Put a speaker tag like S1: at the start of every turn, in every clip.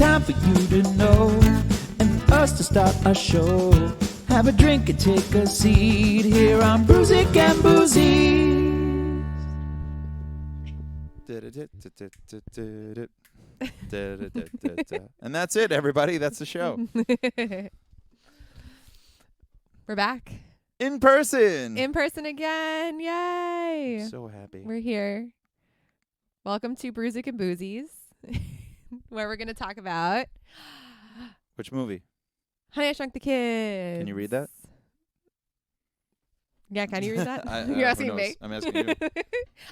S1: time for you to know and for us to start a show. Have a drink and take a seat here on Brewsic and Boozies.
S2: And that's it, everybody. That's the show.
S3: We're back.
S2: In person.
S3: In person again. Yay.
S2: So happy.
S3: We're here. Welcome to Brewsic and Boozies, where we're going to talk about...
S2: Which movie?
S3: Honey, I Shrunk the Kids.
S2: Can you read that?
S3: Yeah, can you read that?
S2: Who
S3: You're asking
S2: knows?
S3: me.
S2: I'm asking you.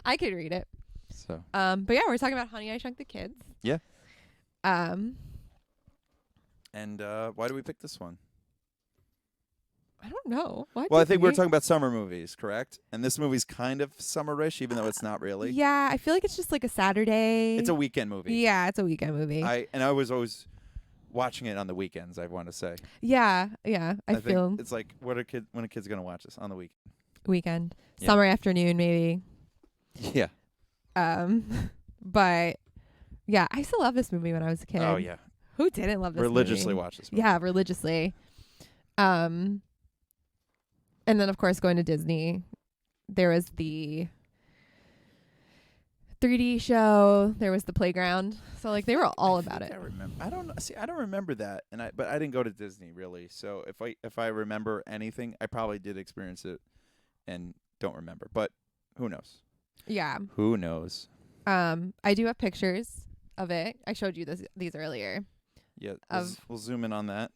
S3: I could read it.
S2: So.
S3: But yeah, we're talking about Honey, I Shrunk the Kids.
S2: Yeah.
S3: And
S2: why do we pick this one?
S3: I don't know. What
S2: Well, I think we're talking about summer movies, correct? And this movie's kind of summerish, even though it's not really.
S3: Yeah, I feel like it's just like a Saturday.
S2: It's a weekend movie.
S3: Yeah, it's a weekend movie.
S2: I was always watching it on the weekends, I want to say.
S3: Yeah. I feel
S2: think it's like, when are kids going to watch this? On the
S3: weekend.
S2: Yeah.
S3: Summer afternoon, maybe.
S2: Yeah.
S3: But yeah, I used to love this movie when I was a kid.
S2: Oh, yeah.
S3: Who didn't love this
S2: Religiously
S3: movie?
S2: watch this movie.
S3: Yeah, religiously. And then, of course, going to Disney, there was the 3D show. There was the playground. So, like, they were all about it.
S2: I remember. I don't remember that, but I didn't go to Disney really. So if I remember anything, I probably did experience it, and don't remember. But who knows?
S3: Yeah.
S2: Who knows?
S3: I do have pictures of it. I showed you these earlier.
S2: Yeah, we'll zoom in on that.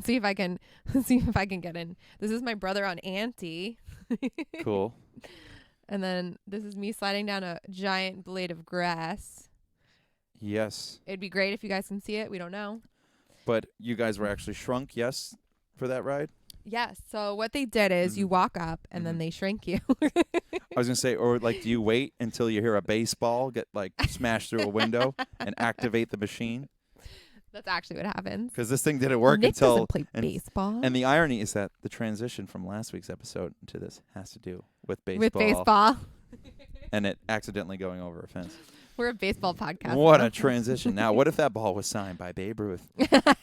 S3: See if I can get in. This is my brother on Auntie.
S2: Cool.
S3: And then this is me sliding down a giant blade of grass.
S2: Yes.
S3: It'd be great if you guys can see it. We don't know.
S2: But you guys were actually shrunk, yes, for that ride?
S3: Yes. So what they did is you walk up and then they shrink you.
S2: I was going to say, or like, do you wait until you hear a baseball get like smashed through a window and activate the machine?
S3: That's actually what happens.
S2: Because this thing didn't work
S3: Nick
S2: until...
S3: doesn't play baseball.
S2: And the irony is that the transition from last week's episode to this has to do with baseball.
S3: With baseball.
S2: And it accidentally going over a fence.
S3: We're a baseball podcast.
S2: What
S3: now.
S2: a transition. Now, what if that ball was signed by Babe Ruth and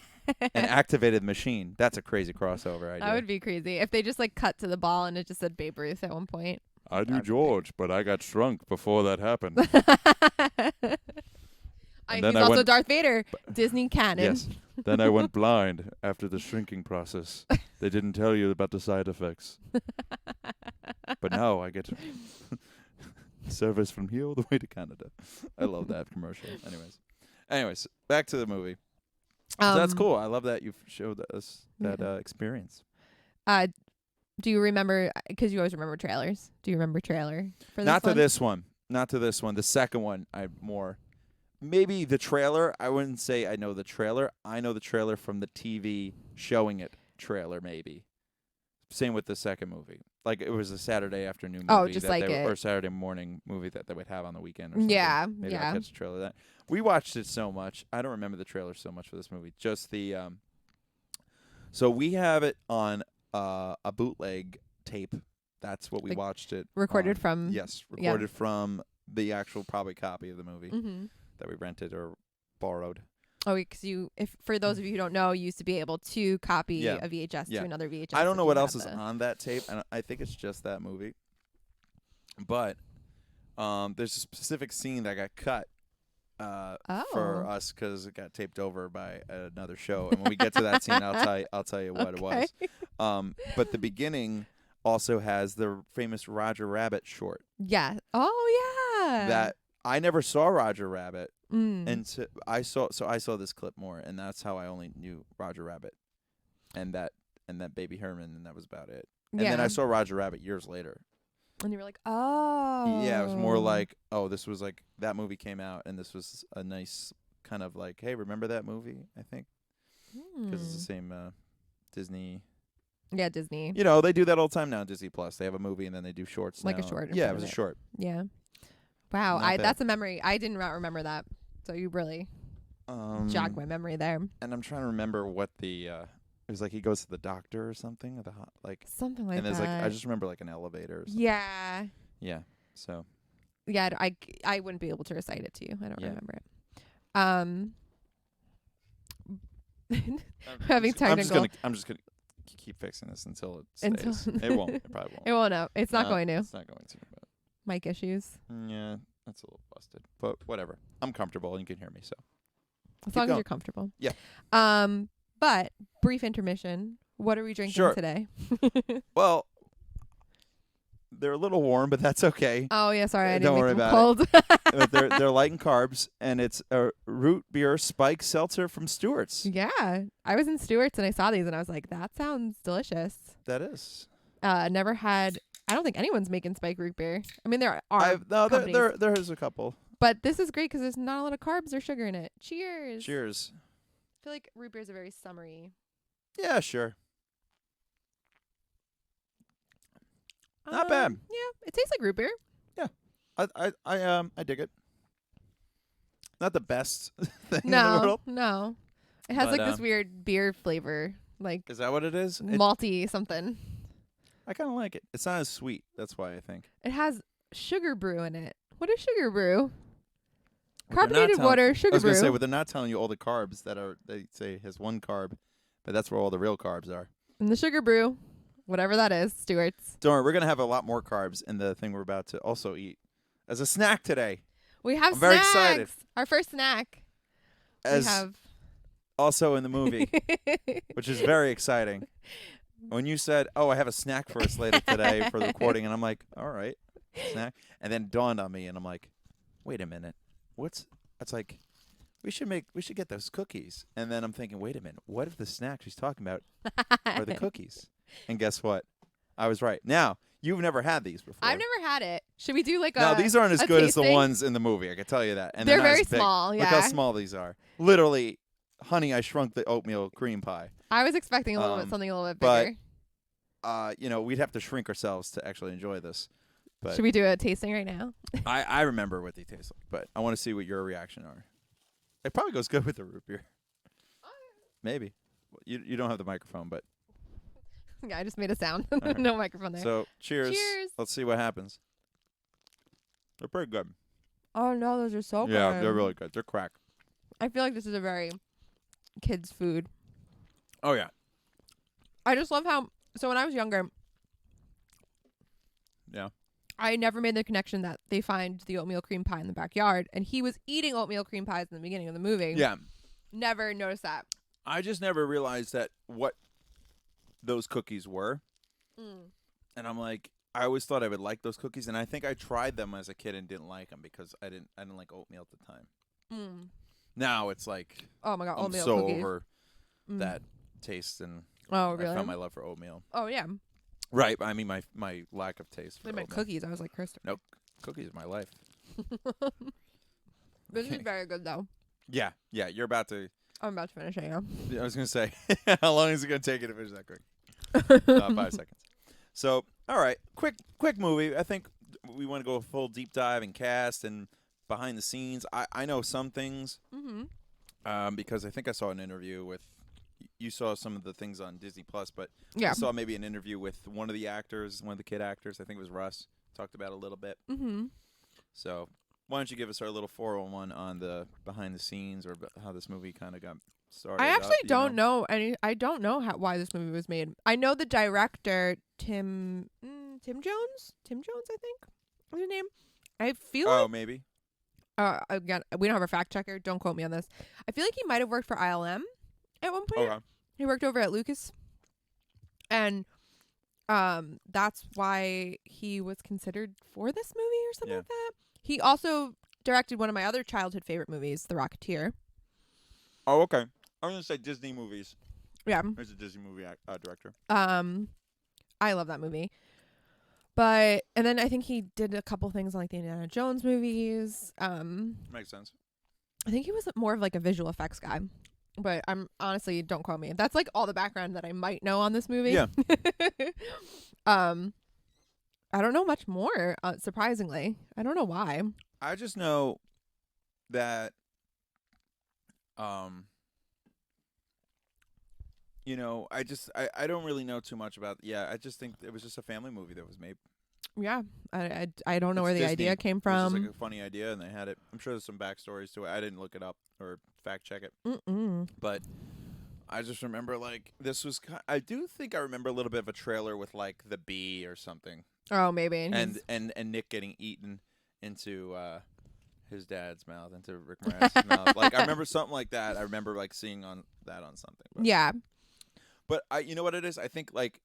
S2: activated the machine? That's a crazy crossover idea.
S3: That would be crazy. If they just like cut to the ball and it just said Babe Ruth at one point.
S2: I knew George, but I got shrunk before that happened.
S3: He's also Darth Vader. Disney canon.
S2: Yes. Then I went blind after the shrinking process. They didn't tell you about the side effects. But now I get service from here all the way to Canada. I love that commercial. Anyways, back to the movie. So that's cool. I love that you've showed us that experience.
S3: Do you remember, because you always remember trailers, do you remember trailer for this
S2: Not
S3: one?
S2: to this one. Not to this one. The second one, maybe the trailer. I wouldn't say I know the trailer. I know the trailer from the TV showing it trailer, maybe. Same with the second movie. Like, it was a Saturday afternoon movie.
S3: Oh, just like it.
S2: Or Saturday morning movie that they would have on the weekend or something.
S3: Yeah,
S2: Maybe
S3: yeah.
S2: I'll catch the trailer of that. We watched it so much. I don't remember the trailer so much for this movie. Just the... So we have it on a bootleg tape. That's what we watched it
S3: Recorded
S2: on.
S3: from...
S2: Yes, recorded from the actual probably copy of the movie that we rented or borrowed.
S3: Oh, because for those of you who don't know, you used to be able to copy a VHS to another VHS.
S2: I don't know what else is on that tape. I think it's just that movie. But there's a specific scene that got cut for us because it got taped over by another show. And when we get to that scene, I'll tell you what it was. But the beginning also has the famous Roger Rabbit short.
S3: Yeah. Oh yeah.
S2: That I never saw Roger Rabbit. And I saw this clip more, and that's how I only knew Roger Rabbit, and that Baby Herman, and that was about it. And then I saw Roger Rabbit years later.
S3: And you were like, oh.
S2: Yeah, it was more like, oh, this was like that movie came out, and this was a nice kind of like, hey, remember that movie? I think because it's the same Disney.
S3: Yeah, Disney.
S2: You know, they do that all the time now. Disney Plus, they have a movie and then they do shorts.
S3: Like
S2: now.
S3: a short.
S2: Yeah, it was a short.
S3: Yeah. Wow, that's a memory. I did not remember that. So you really jogged my memory there.
S2: And I'm trying to remember what the it was like. He goes to the doctor or something, or
S3: something like that.
S2: And there's like I just remember like an elevator. Or something.
S3: Yeah.
S2: Yeah. So.
S3: Yeah, I wouldn't be able to recite it to you. I don't remember it. having technical.
S2: I'm just gonna keep fixing this until it stays. It won't. It probably won't.
S3: It won't. No, it's not going to.
S2: It's not going to. But
S3: mic issues.
S2: Yeah, that's a little busted, but whatever. I'm comfortable and you can hear me, so
S3: as long as you're comfortable.
S2: Yeah.
S3: But brief intermission. What are we drinking today?
S2: Well, they're a little warm, but that's okay.
S3: Oh yeah, sorry, I didn't
S2: Don't worry
S3: make them
S2: about
S3: cold.
S2: But they're light in carbs, and it's a root beer spike seltzer from Stewarts.
S3: Yeah, I was in Stewarts and I saw these and I was like, that sounds delicious.
S2: That is.
S3: Never had. I don't think anyone's making spike root beer. I mean, there are.
S2: There is a couple.
S3: But this is great because there's not a lot of carbs or sugar in it. Cheers.
S2: Cheers.
S3: I feel like root beers are very summery.
S2: Yeah, sure. Not bad.
S3: Yeah, it tastes like root beer.
S2: Yeah, I dig it. Not the best thing in the world.
S3: No. It has like this weird beer flavor. Like,
S2: is that what it is?
S3: Malty something.
S2: I kind of like it. It's not as sweet. That's why I think.
S3: It has sugar brew in it. What is sugar brew? Carbonated water, sugar brew.
S2: I was going to say, but they're not telling you all the carbs they say has one carb, but that's where all the real carbs are.
S3: And the sugar brew, whatever that is, Stewart's.
S2: Don't worry, we're going to have a lot more carbs in the thing we're about to also eat as a snack today.
S3: We have
S2: I'm
S3: snacks.
S2: very excited.
S3: Our first snack.
S2: As
S3: we have
S2: also in the movie, which is very exciting. When you said, "Oh, I have a snack for us later today for the recording," and I'm like, "All right, snack," and then it dawned on me, and I'm like, "Wait a minute, It's like, we should get those cookies," and then I'm thinking, "Wait a minute, what if the snack she's talking about are the cookies?" And guess what? I was right. Now you've never had these before.
S3: I've never had it. Should we do like
S2: No, these aren't as good
S3: tasting?
S2: as the ones in the movie. I can tell you that. And
S3: they're
S2: not
S3: very
S2: as big.
S3: small. Yeah.
S2: Look how small these are. Literally, honey, I shrunk the oatmeal cream pie.
S3: I was expecting something a little bit bigger.
S2: But we'd have to shrink ourselves to actually enjoy this. But
S3: should we do a tasting right now?
S2: I remember what they taste like, but I want to see what your reaction are. It probably goes good with the root beer. Maybe. You don't have the microphone, but.
S3: Yeah, I just made a sound.
S2: Right.
S3: No microphone there.
S2: So, cheers.
S3: Cheers.
S2: Let's see what happens. They're pretty good.
S3: Oh, no, those are so good.
S2: Yeah, they're really good. They're crack.
S3: I feel like this is a very kids' food.
S2: Oh, yeah.
S3: I just love how... So when I was younger...
S2: Yeah.
S3: I never made the connection that they find the oatmeal cream pie in the backyard, and he was eating oatmeal cream pies in the beginning of the movie.
S2: Yeah.
S3: Never noticed that.
S2: I just never realized that what those cookies were. And I'm like, I always thought I would like those cookies, and I think I tried them as a kid and didn't like them because I didn't like oatmeal at the time. Now it's like,
S3: oh my god,
S2: I'm
S3: oatmeal
S2: so
S3: cookies.
S2: over that taste, and
S3: oh really?
S2: I found my love for oatmeal.
S3: Oh yeah.
S2: Right. I mean, my lack of taste for
S3: they meant
S2: oatmeal.
S3: cookies. I was like, Kristine.
S2: Nope. Cookies are my life.
S3: This is very good though.
S2: Yeah. Yeah. You're about to.
S3: I'm about to finish it. Yeah.
S2: I was gonna say, how long is it gonna take you to finish that quick? 5 seconds. So, all right, quick movie. I think we want to go a full deep dive and cast and behind the scenes. I know some things because I think I saw an interview with. You saw some of the things on Disney Plus, but I saw maybe an interview with one of the actors, one of the kid actors. I think it was Russ. Talked about it a little bit. So why don't you give us our little 401 on the behind the scenes or how this movie kind of got started?
S3: I actually don't know I don't know why this movie was made. I know the director Tim Jones. Tim Jones, I think, is his name. I feel.
S2: Oh,
S3: like,
S2: maybe.
S3: Again, we don't have a fact checker. Don't quote me on this. I feel like he might have worked for ILM at one point.
S2: Okay.
S3: He worked over at Lucas, and that's why he was considered for this movie or something like that. He also directed one of my other childhood favorite movies, The Rocketeer.
S2: Oh, okay. I'm gonna say Disney movies.
S3: Yeah,
S2: he's a Disney movie director.
S3: I love that movie. And then I think he did a couple things on like the Indiana Jones movies.
S2: Makes sense.
S3: I think he was more of like a visual effects guy. But I'm honestly, don't quote me. That's like all the background that I might know on this movie.
S2: Yeah.
S3: I don't know much more, surprisingly. I don't know why.
S2: I just know that, I don't really know too much about. Yeah, I just think it was just a family movie that was made.
S3: Yeah, I don't know where the
S2: Disney.
S3: idea came from.
S2: It was just like a funny idea, and they had it. I'm sure there's some backstories to it. I didn't look it up or fact check it.
S3: Mm-mm.
S2: But I just remember like this was. I do think I remember a little bit of a trailer with like the bee or something.
S3: Oh, maybe.
S2: And Nick getting eaten into his dad's mouth, into Rick Moranis' mouth. Like I remember something like that. I remember like seeing that on something. But.
S3: Yeah.
S2: But you know what it is? I think like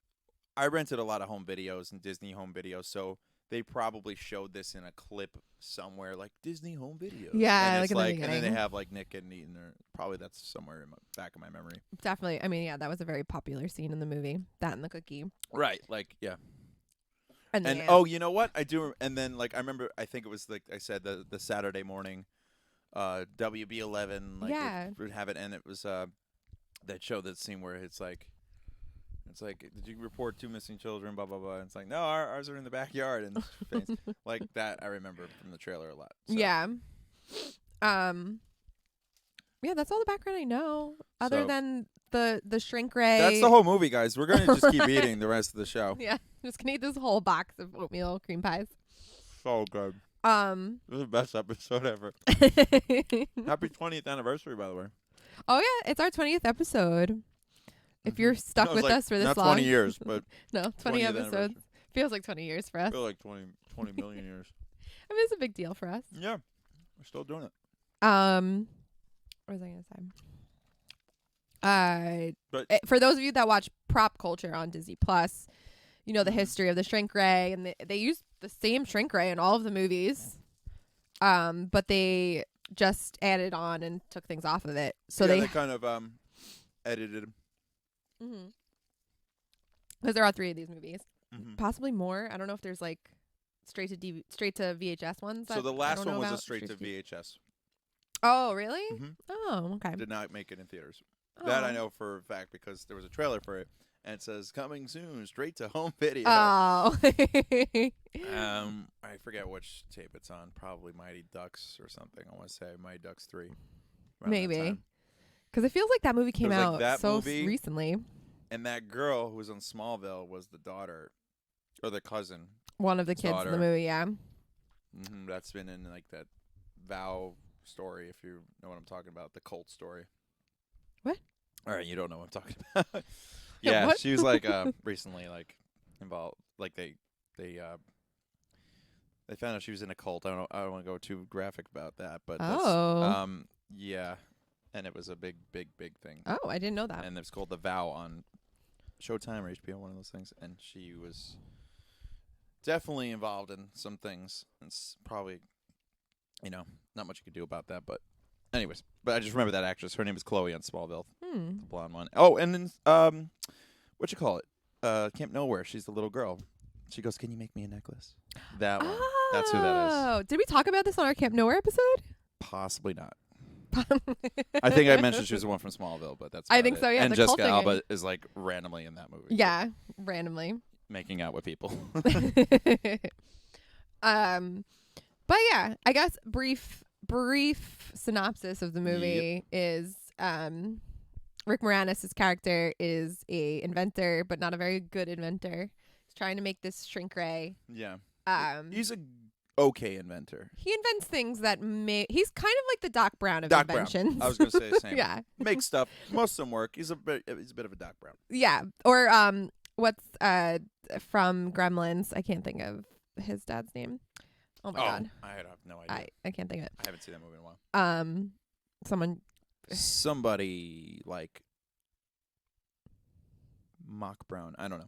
S2: I rented a lot of home videos and Disney home videos, so they probably showed this in a clip somewhere, like Disney home videos.
S3: Yeah,
S2: and it's
S3: like
S2: and then they have like Nick getting eaten, or probably that's somewhere in the back of my memory.
S3: Definitely. I mean, yeah, that was a very popular scene in the movie. That and the cookie.
S2: Right. Like, yeah.
S3: And
S2: oh, you know what? I do. And then like I remember, I think it was like I said the Saturday morning, WB11. Like,
S3: yeah.
S2: would have it, and it was that show, that scene where it's like, did you report 2 missing children? Blah blah blah. And it's like, no, ours are in the backyard, and like that. I remember from the trailer a lot. So.
S3: Yeah. Yeah, that's all the background I know, other than the shrink ray.
S2: That's the whole movie, guys. We're gonna just keep eating the rest of the show.
S3: Yeah, just gonna eat this whole box of oatmeal cream pies.
S2: So good. This is the best episode ever. Happy 20th anniversary, by the way.
S3: Oh yeah, it's our 20th episode. If you're stuck with us for this
S2: not
S3: long.
S2: Not 20 years, but
S3: no, 20 episodes. Feels like 20 years for us.
S2: I feel like 20 million years.
S3: I mean, it's a big deal for us.
S2: Yeah, we're still doing it.
S3: What was I gonna say? For those of you that watch Prop Culture on Disney Plus, you know the history of the shrink ray, and they use the same shrink ray in all of the movies, but they just added on and took things off of it. So
S2: they kind of edited.
S3: Mm-hmm. Because there are 3 of these movies, possibly more. I don't know if there's like straight to VHS ones.
S2: So the last one was a straight to VHS.
S3: Oh, really?
S2: Mm-hmm.
S3: Oh, okay.
S2: Did not make it in theaters. Oh. That I know for a fact because there was a trailer for it, and it says coming soon, straight to home video.
S3: Oh.
S2: I forget which tape it's on. Probably Mighty Ducks or something. I want to say Mighty Ducks 3.
S3: Maybe. Because it feels like that movie came out recently.
S2: And that girl who was on Smallville was the daughter, or the cousin.
S3: One of the kids in the movie, yeah.
S2: Mm-hmm, that's been in like that Vow story, if you know what I'm talking about, the cult story.
S3: What?
S2: All right, you don't know what I'm talking about. Yeah, she was like recently like involved. Like they found out she was in a cult. I don't want to go too graphic about that, but yeah, and it was a big thing.
S3: Oh, I didn't know that.
S2: And it's called The Vow on Showtime or HBO, one of those things. And she was definitely involved in some things. It's probably, not much you could do about that. But anyways, I just remember that actress. Her name is Chloe on Smallville. The blonde one. Oh, and then, what you call it? Camp Nowhere. She's the little girl. She goes, "Can you make me a necklace?" That one. That's who that is.
S3: Oh, did we talk about this on our Camp Nowhere episode?
S2: Possibly not. I think I mentioned she was the one from Smallville, but that's
S3: I think so, yeah.
S2: And Jessica Alba is like randomly in that movie.
S3: Yeah, randomly.
S2: Making out with people.
S3: But yeah, I guess brief synopsis of the movie is Rick Moranis' character is a inventor, but not a very good inventor. He's trying to make this shrink ray.
S2: Yeah. He's a okay inventor.
S3: He invents things that he's kind of like the Doc Brown of inventions.
S2: I was going to say the same.
S3: Yeah.
S2: Makes stuff. Most of them work. He's a bit of a Doc Brown.
S3: Yeah. Or what's from Gremlins? I can't think of his dad's name. Oh my god.
S2: I have no idea.
S3: I can't think of it.
S2: I haven't seen that movie in a while. Somebody like Mock Brown. I don't know.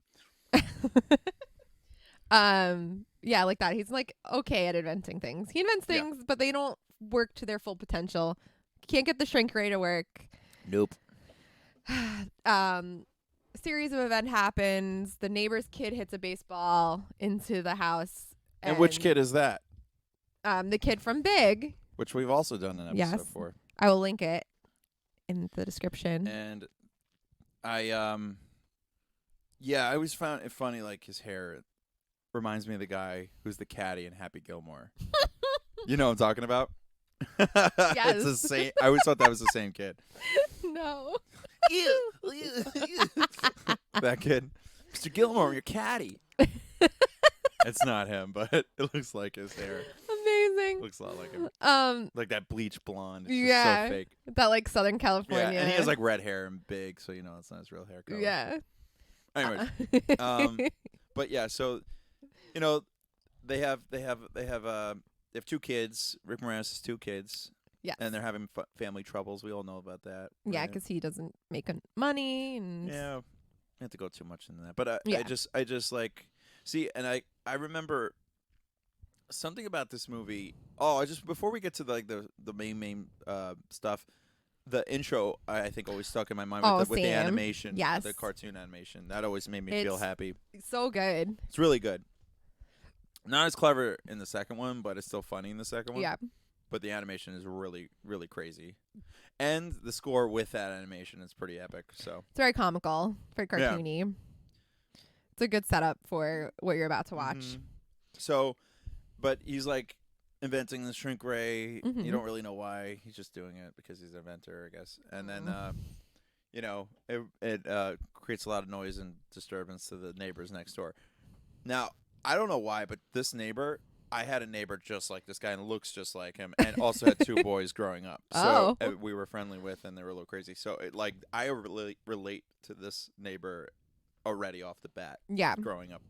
S3: Yeah, like that. He's like okay at inventing things. He invents things, but they don't work to their full potential. Can't get the shrink ray to work.
S2: Nope.
S3: Series of event happens. The neighbor's kid hits a baseball into the house.
S2: And which kid is that?
S3: The kid from Big.
S2: Which we've also done an episode for.
S3: I will link it in the description.
S2: And I always found it funny, like his hair reminds me of the guy who's the caddy in Happy Gilmore. You know what I'm talking about?
S3: Yes.
S2: It's the same. I always thought that was the same kid.
S3: No.
S2: That kid. Mr. Gilmore, your caddy. It's not him, but it looks like his hair.
S3: amazing.
S2: Looks a lot like him. Like that bleach blonde. It's just so fake.
S3: That like Southern California.
S2: Yeah, and he has like red hair and big, so you know it's not his real hair color.
S3: Yeah.
S2: Anyways, but yeah, so you know they have 2 kids. Rick Moranis has 2 kids.
S3: Yeah.
S2: And they're having family troubles. We all know about that.
S3: Yeah,
S2: right?
S3: because he doesn't make money and
S2: Yeah. I have to go too much into that. But I just like see, and I remember something about this movie. Oh, before we get to the main stuff, the intro I think always stuck in my mind with the animation, the cartoon animation. That always made me feel happy.
S3: So good.
S2: It's really good. Not as clever in the second one, but it's still funny in the second one.
S3: Yeah.
S2: But the animation is really, really crazy. And the score with that animation is pretty epic. So
S3: it's very comical, very cartoony. Yeah. It's a good setup for what you're about to watch.
S2: Mm-hmm. So, but he's like inventing the shrink ray. Mm-hmm. You don't really know why. He's just doing it because he's an inventor, I guess. And then, you know, it creates a lot of noise and disturbance to the neighbors next door. Now, I don't know why, but this neighbor, I had a neighbor just like this guy and looks just like him, and also had 2 boys growing up. So we were friendly with, and they were a little crazy. So I really relate to this neighbor already off the bat.
S3: Yeah.
S2: Growing up.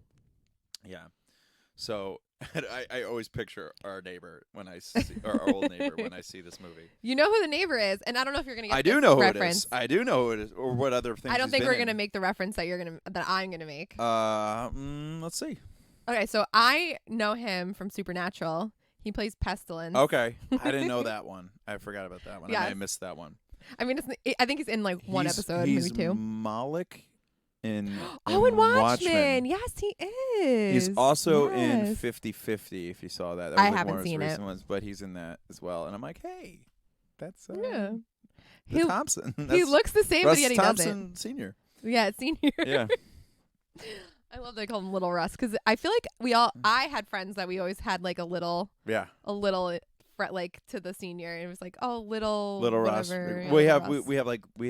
S2: Yeah. So I always picture our neighbor when I see our old neighbor when I see this movie.
S3: You know who the neighbor is, and I don't know if you're gonna get.
S2: I do know who it is. I do know who it is, or what other things.
S3: I don't think we're gonna make the reference that I'm gonna make.
S2: Let's see.
S3: Okay, so I know him from Supernatural. He plays Pestilence.
S2: Okay, I didn't know that one. I forgot about that one. Yeah, I missed that one.
S3: I mean, I think he's in like one episode, maybe 2.
S2: He's Malik in
S3: in Watchmen. Yes, he is.
S2: He's also in 50-50. If you saw that,
S3: I haven't seen it.
S2: Ones, but he's in that as well. And I'm like, hey, that's Thompson.
S3: He looks the same, but yet he doesn't.
S2: Thompson Senior.
S3: Yeah, Senior.
S2: Yeah.
S3: I love they call him Little Russ because I feel like I had friends that we always had like a little like to the senior, and it was like, oh, little
S2: Russ. We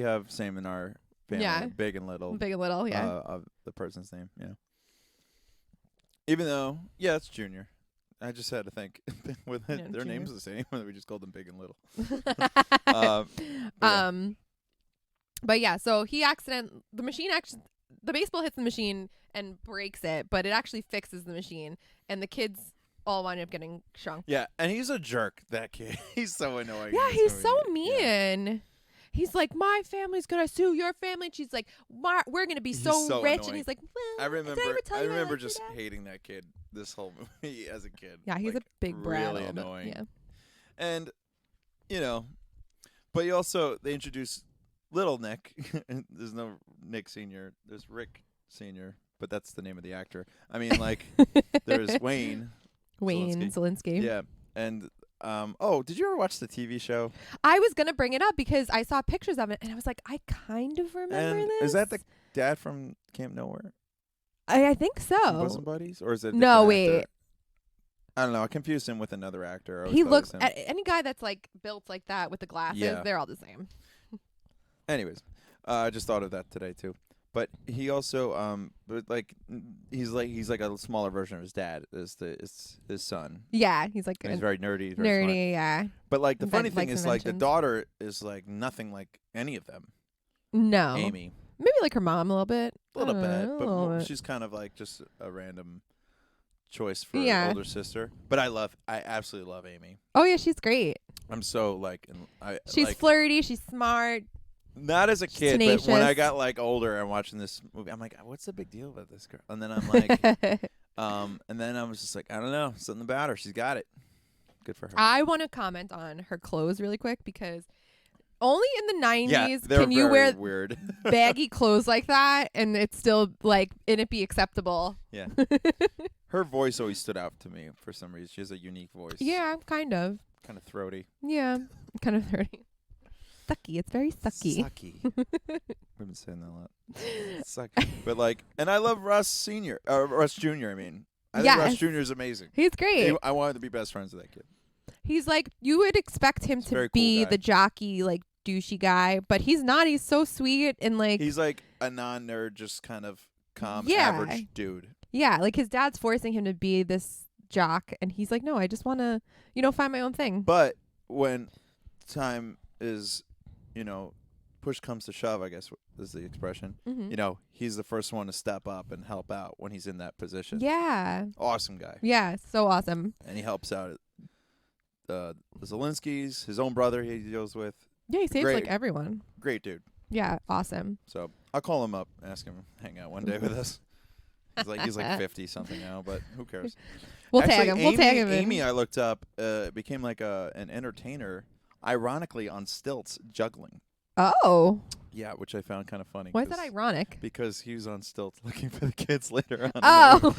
S2: have same in our family. Yeah. Big and little.
S3: Yeah.
S2: Of the person's name. Yeah. Even though, it's Junior. I just had to think with their Junior. Names the same. We just called them Big and Little.
S3: But yeah, so the baseball hits the machine and breaks it, but it actually fixes the machine, and the kids all wind up getting shrunk.
S2: Yeah, and he's a jerk, that kid. He's so annoying.
S3: Yeah, he's so mean. Yeah. He's like, my family's gonna sue your family. And she's like, we're gonna be so rich. Annoying. And he's like, well, I remember
S2: just hating that kid this whole movie as a kid.
S3: Yeah, he's a big brat.
S2: Really annoying.
S3: Yeah.
S2: And, but they introduce Little Nick. There's no Nick Sr. There's Rick Sr., but that's the name of the actor. I mean, like, there's Wayne
S3: Zielinski.
S2: Yeah. And, did you ever watch the TV show?
S3: I was going to bring it up because I saw pictures of it, and I was like, I kind of remember this.
S2: Is that the dad from Camp Nowhere?
S3: I think so.
S2: Bosom Buddies? Or is it
S3: No, wait.
S2: Actor? I don't know. I confused him with another actor.
S3: He looks, any guy that's, like, built like that with the glasses, they're all the same.
S2: Anyways, I just thought of that today too. But he also, he's like a smaller version of his dad. Is his son?
S3: Yeah, he's
S2: very nerdy.
S3: Very
S2: smart.
S3: Yeah.
S2: But like the funny thing is, like the daughter is like nothing like any of them.
S3: No.
S2: Amy.
S3: Maybe like her mom a little bit.
S2: A little bit, but she's kind of like just a random choice for her older sister. But I absolutely love Amy.
S3: Oh yeah, she's great.
S2: I'm so
S3: she's flirty. She's smart.
S2: Not as a kid, but when I got like older and watching this movie, I'm like, what's the big deal about this girl? And then I'm like, and then I was just like, I don't know, something about her. She's got it. Good for her.
S3: I want to comment on her clothes really quick because only in the 90s
S2: can
S3: you wear
S2: weird.
S3: baggy clothes like that and it's still like, and it be acceptable.
S2: Yeah. Her voice always stood out to me for some reason. She has a unique voice.
S3: Yeah, kind of.
S2: Kind of throaty.
S3: Yeah, kind of throaty. Sucky. It's very sucky.
S2: We've been saying that a lot. Sucky. But like, and I love Russ Sr. Russ Jr. I mean, I think Russ Jr. is amazing.
S3: He's great.
S2: I wanted to be best friends with that kid.
S3: He's like, you would expect him to be the jockey, like douchey guy, but he's not. He's so sweet and like.
S2: He's like a non-nerd, just kind of calm, average dude.
S3: Yeah, like his dad's forcing him to be this jock, and he's like, no, I just want to, find my own thing.
S2: But when time is, push comes to shove, I guess is the expression.
S3: Mm-hmm.
S2: He's the first one to step up and help out when he's in that position.
S3: Yeah.
S2: Awesome guy.
S3: Yeah, so awesome.
S2: And he helps out the Zelinskys, his own brother he deals with.
S3: Yeah, he saves like everyone.
S2: Great dude.
S3: Yeah, awesome.
S2: So I'll call him up, ask him to hang out one day with us. He's like 50 something now, but who cares?
S3: Tag him. We'll tag him.
S2: Amy, I looked up, became like an entertainer, ironically on stilts, juggling.
S3: Oh.
S2: Yeah, which I found kind of funny.
S3: Why is that ironic?
S2: Because he was on stilts looking for the kids later on.
S3: Oh.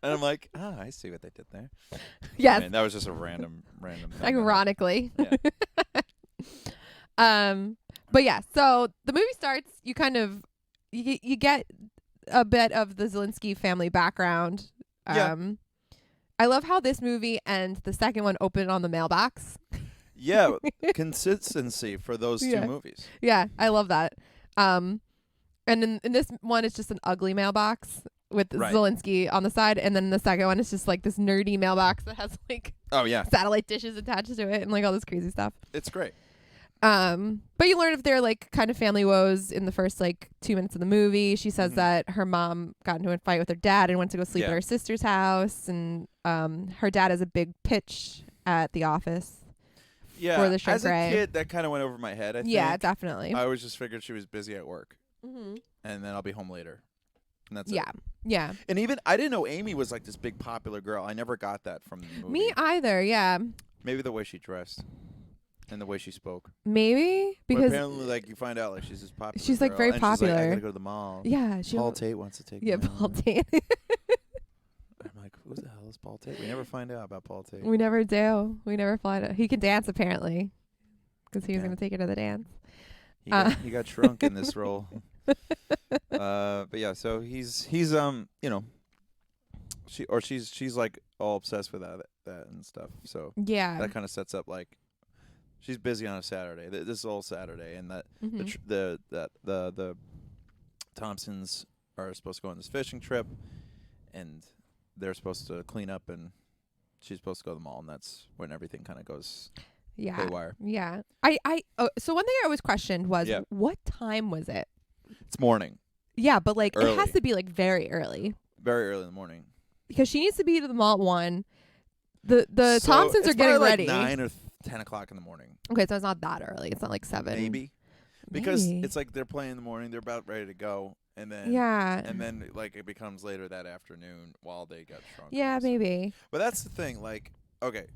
S2: And I'm like, I see what they did there.
S3: Yes.
S2: Man, that was just a random thing.
S3: Ironically.
S2: Yeah.
S3: But yeah, so the movie starts, you kind of you get a bit of the Zelinsky family background.
S2: Yeah.
S3: I love how this movie and the second one open on the mailbox.
S2: Yeah, consistency for those two movies.
S3: Yeah, I love that. And in this one, it's just an ugly mailbox with Zelinsky on the side, and then the second one is just like this nerdy mailbox that has like satellite dishes attached to it and like all this crazy stuff.
S2: It's great.
S3: But you learn if they're like kind of family woes in the first like 2 minutes of the movie. She says that her mom got into a fight with her dad and went to go sleep at her sister's house, and her dad has a big pitch at the office.
S2: Yeah,
S3: for the Shrink
S2: as a kid, that kind of went over my head. I think.
S3: Yeah, definitely.
S2: I always just figured she was busy at work, and then I'll be home later, and that's it.
S3: Yeah.
S2: And even I didn't know Amy was like this big popular girl. I never got that from the movie.
S3: Me either. Yeah.
S2: Maybe the way she dressed and the way she spoke.
S3: Maybe because
S2: but apparently, like you find out, like she's this popular.
S3: She's like very popular.
S2: She's like, I gotta go to the mall.
S3: Yeah.
S2: Paul Tate wants to take.
S3: Yeah, Paul Tate.
S2: I'm like, who the hell is Paul Tate? We never find out about Paul Tate.
S3: We never do. We never find out. He can dance apparently, because he was going to take her to the dance.
S2: He got shrunk in this role. But yeah, so he's she's like all obsessed with that and stuff. So
S3: yeah,
S2: that kind of sets up like she's busy on a Saturday. This is all Saturday, and that the Thompsons are supposed to go on this fishing trip, and they're supposed to clean up, and she's supposed to go to the mall, and that's when everything kind of goes haywire.
S3: Yeah. So one thing I always questioned was what time was it?
S2: It's morning.
S3: Yeah, but like
S2: early.
S3: It has to be like very early.
S2: Very early in the morning.
S3: Because she needs to be to the mall at 1. The Thompsons are getting ready.
S2: Like 9 or 10 o'clock in the morning.
S3: Okay, so it's not that early. It's not like 7.
S2: Maybe. Because it's like they're playing in the morning, they're about ready to go, and then like it becomes later that afternoon while they get shrunk.
S3: Yeah, maybe.
S2: But that's the thing, like, okay.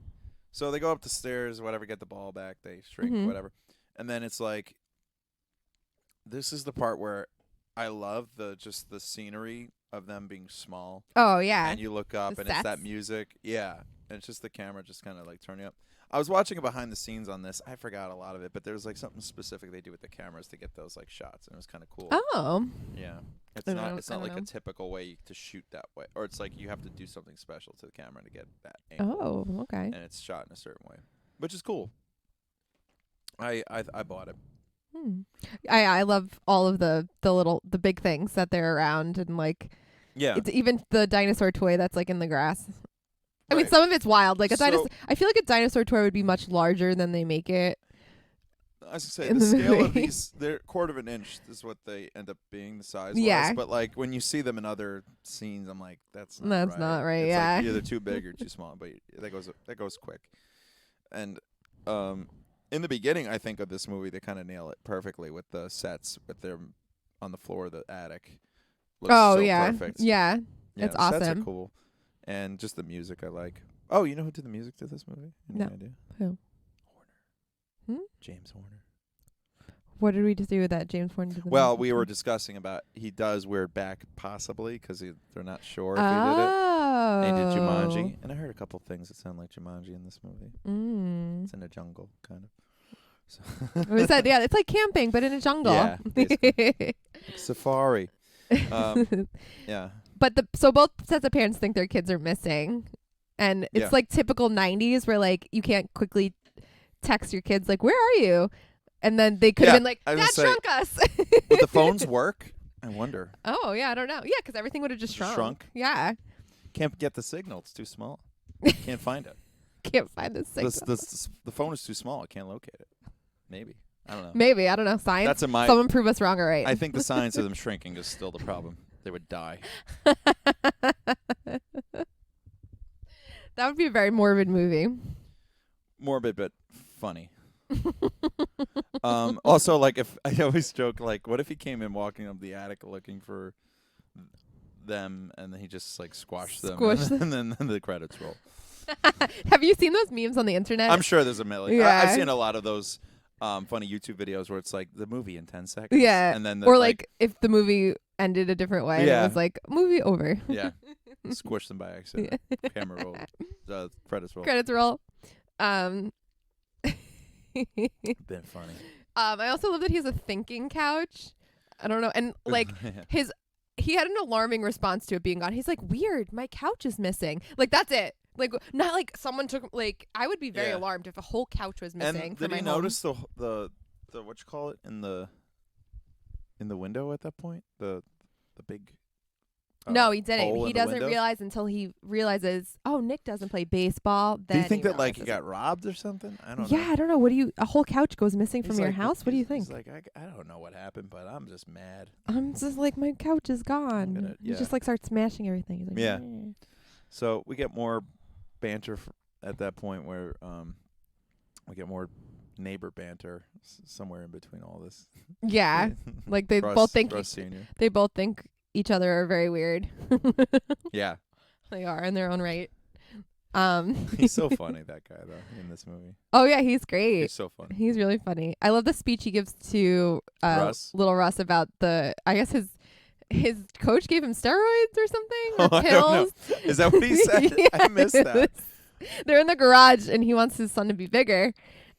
S2: So they go up the stairs, whatever, get the ball back, they shrink, whatever. And then it's like this is the part where I love the scenery of them being small.
S3: Oh, yeah.
S2: And you look up and
S3: sets.
S2: it's that music. Yeah. And it's just the camera just kind of like turning up. I was watching a behind the scenes on this. I forgot a lot of it, but there was like something specific they do with the cameras to get those like shots, and it was kind of cool.
S3: Oh.
S2: Yeah. It's not like a typical way to shoot that way, or it's like you have to do something special to the camera to get that angle.
S3: Oh, okay.
S2: And it's shot in a certain way, which is cool. I bought it.
S3: I love all of the big things that they're around, and like it's even the dinosaur toy that's like in the grass. I mean, some of it's wild. Like a dinosaur. I feel like a dinosaur toy would be much larger than they make it.
S2: I was gonna say the scale of these, they're 1/4 of an inch is what they end up being, the size.
S3: Yeah.
S2: But like when you see them in other scenes, I'm like, that's
S3: not right.
S2: It's
S3: yeah.
S2: like either too big or too small. But that goes quick. And in the beginning, I think of this movie, they kind of nail it perfectly with the sets, with their on the floor of the attic. Looks perfect.
S3: Yeah. It's awesome.
S2: Sets are cool. And just the music I like. Oh, you know who did the music to this movie? Any idea?
S3: Who?
S2: Horner. James Horner.
S3: What did we just do with that James Horner?
S2: Well, we were discussing about he does Weird Back possibly because they're not sure if he did it. They did Jumanji. And I heard a couple things that sound like Jumanji in this movie. It's in a jungle, kind of. So
S3: was that? Yeah, it's like camping, but in a jungle.
S2: Yeah, basically. Safari. Yeah.
S3: But so both sets of parents think their kids are missing, and it's like typical 90s where like you can't quickly text your kids like, "Where are you?" And then they could have been like, "Dad shrunk us."
S2: Would the phones work? I wonder.
S3: Oh yeah, I don't know. Yeah, because everything would have just shrunk.
S2: Shrunk.
S3: Yeah.
S2: Can't get the signal. It's too small. Can't find it.
S3: Can't find the signal.
S2: The phone is too small. I can't locate it. Maybe. I don't know.
S3: Maybe. I don't know. Science?
S2: That's
S3: Someone prove us wrong or right.
S2: I think the science of them shrinking is still the problem. They would die.
S3: That would be a very morbid movie.
S2: Morbid, but funny. Also, like, if I always joke, like, what if he came in walking up the attic looking for them, and then he just like squashed them, and then the credits roll.
S3: Have you seen those memes on the internet?
S2: I'm sure there's a million.
S3: Yeah.
S2: I've seen a lot of those funny YouTube videos where it's like the movie in 10 seconds.
S3: Yeah.
S2: And then
S3: or like if the movie ended a different way,
S2: Yeah.
S3: it was like movie over.
S2: Yeah. Squish them by accident. Camera roll. Credits roll.
S3: Credits roll.
S2: Been funny.
S3: I also love that he has a thinking couch. I don't know, and like he had an alarming response to it being gone. He's like, weird, my couch is missing. Like, that's it. Like, not like someone took, like, I would be very alarmed if a whole couch was missing.
S2: And did he notice the what you call it in the window at that point? The big
S3: no, he didn't. He doesn't
S2: window?
S3: realize until he realizes, oh, Nick doesn't play baseball. Then
S2: do you think
S3: he
S2: that like he
S3: realizes
S2: got robbed or something? I don't know.
S3: Yeah, I don't know. A whole couch goes missing from
S2: He's
S3: your
S2: like,
S3: house? What do you think?
S2: He's like, I don't know what happened, but I'm just mad.
S3: I'm just like, my couch is gone. He just like starts smashing everything. He's like,
S2: yeah. So we get more banter at that point where we get more neighbor banter somewhere in between all this.
S3: Yeah. Like they
S2: Russ,
S3: both think
S2: Russ Sr.
S3: They both think each other are very weird.
S2: Yeah.
S3: They are in their own right.
S2: He's so funny, that guy, though, in this movie.
S3: Oh, yeah, he's great.
S2: He's so funny.
S3: He's really funny. I love the speech he gives to little Russ about I guess his coach gave him steroids or something, or pills.
S2: I don't know. Is that what he said?
S3: Yes.
S2: I missed that.
S3: They're in the garage, and he wants his son to be bigger.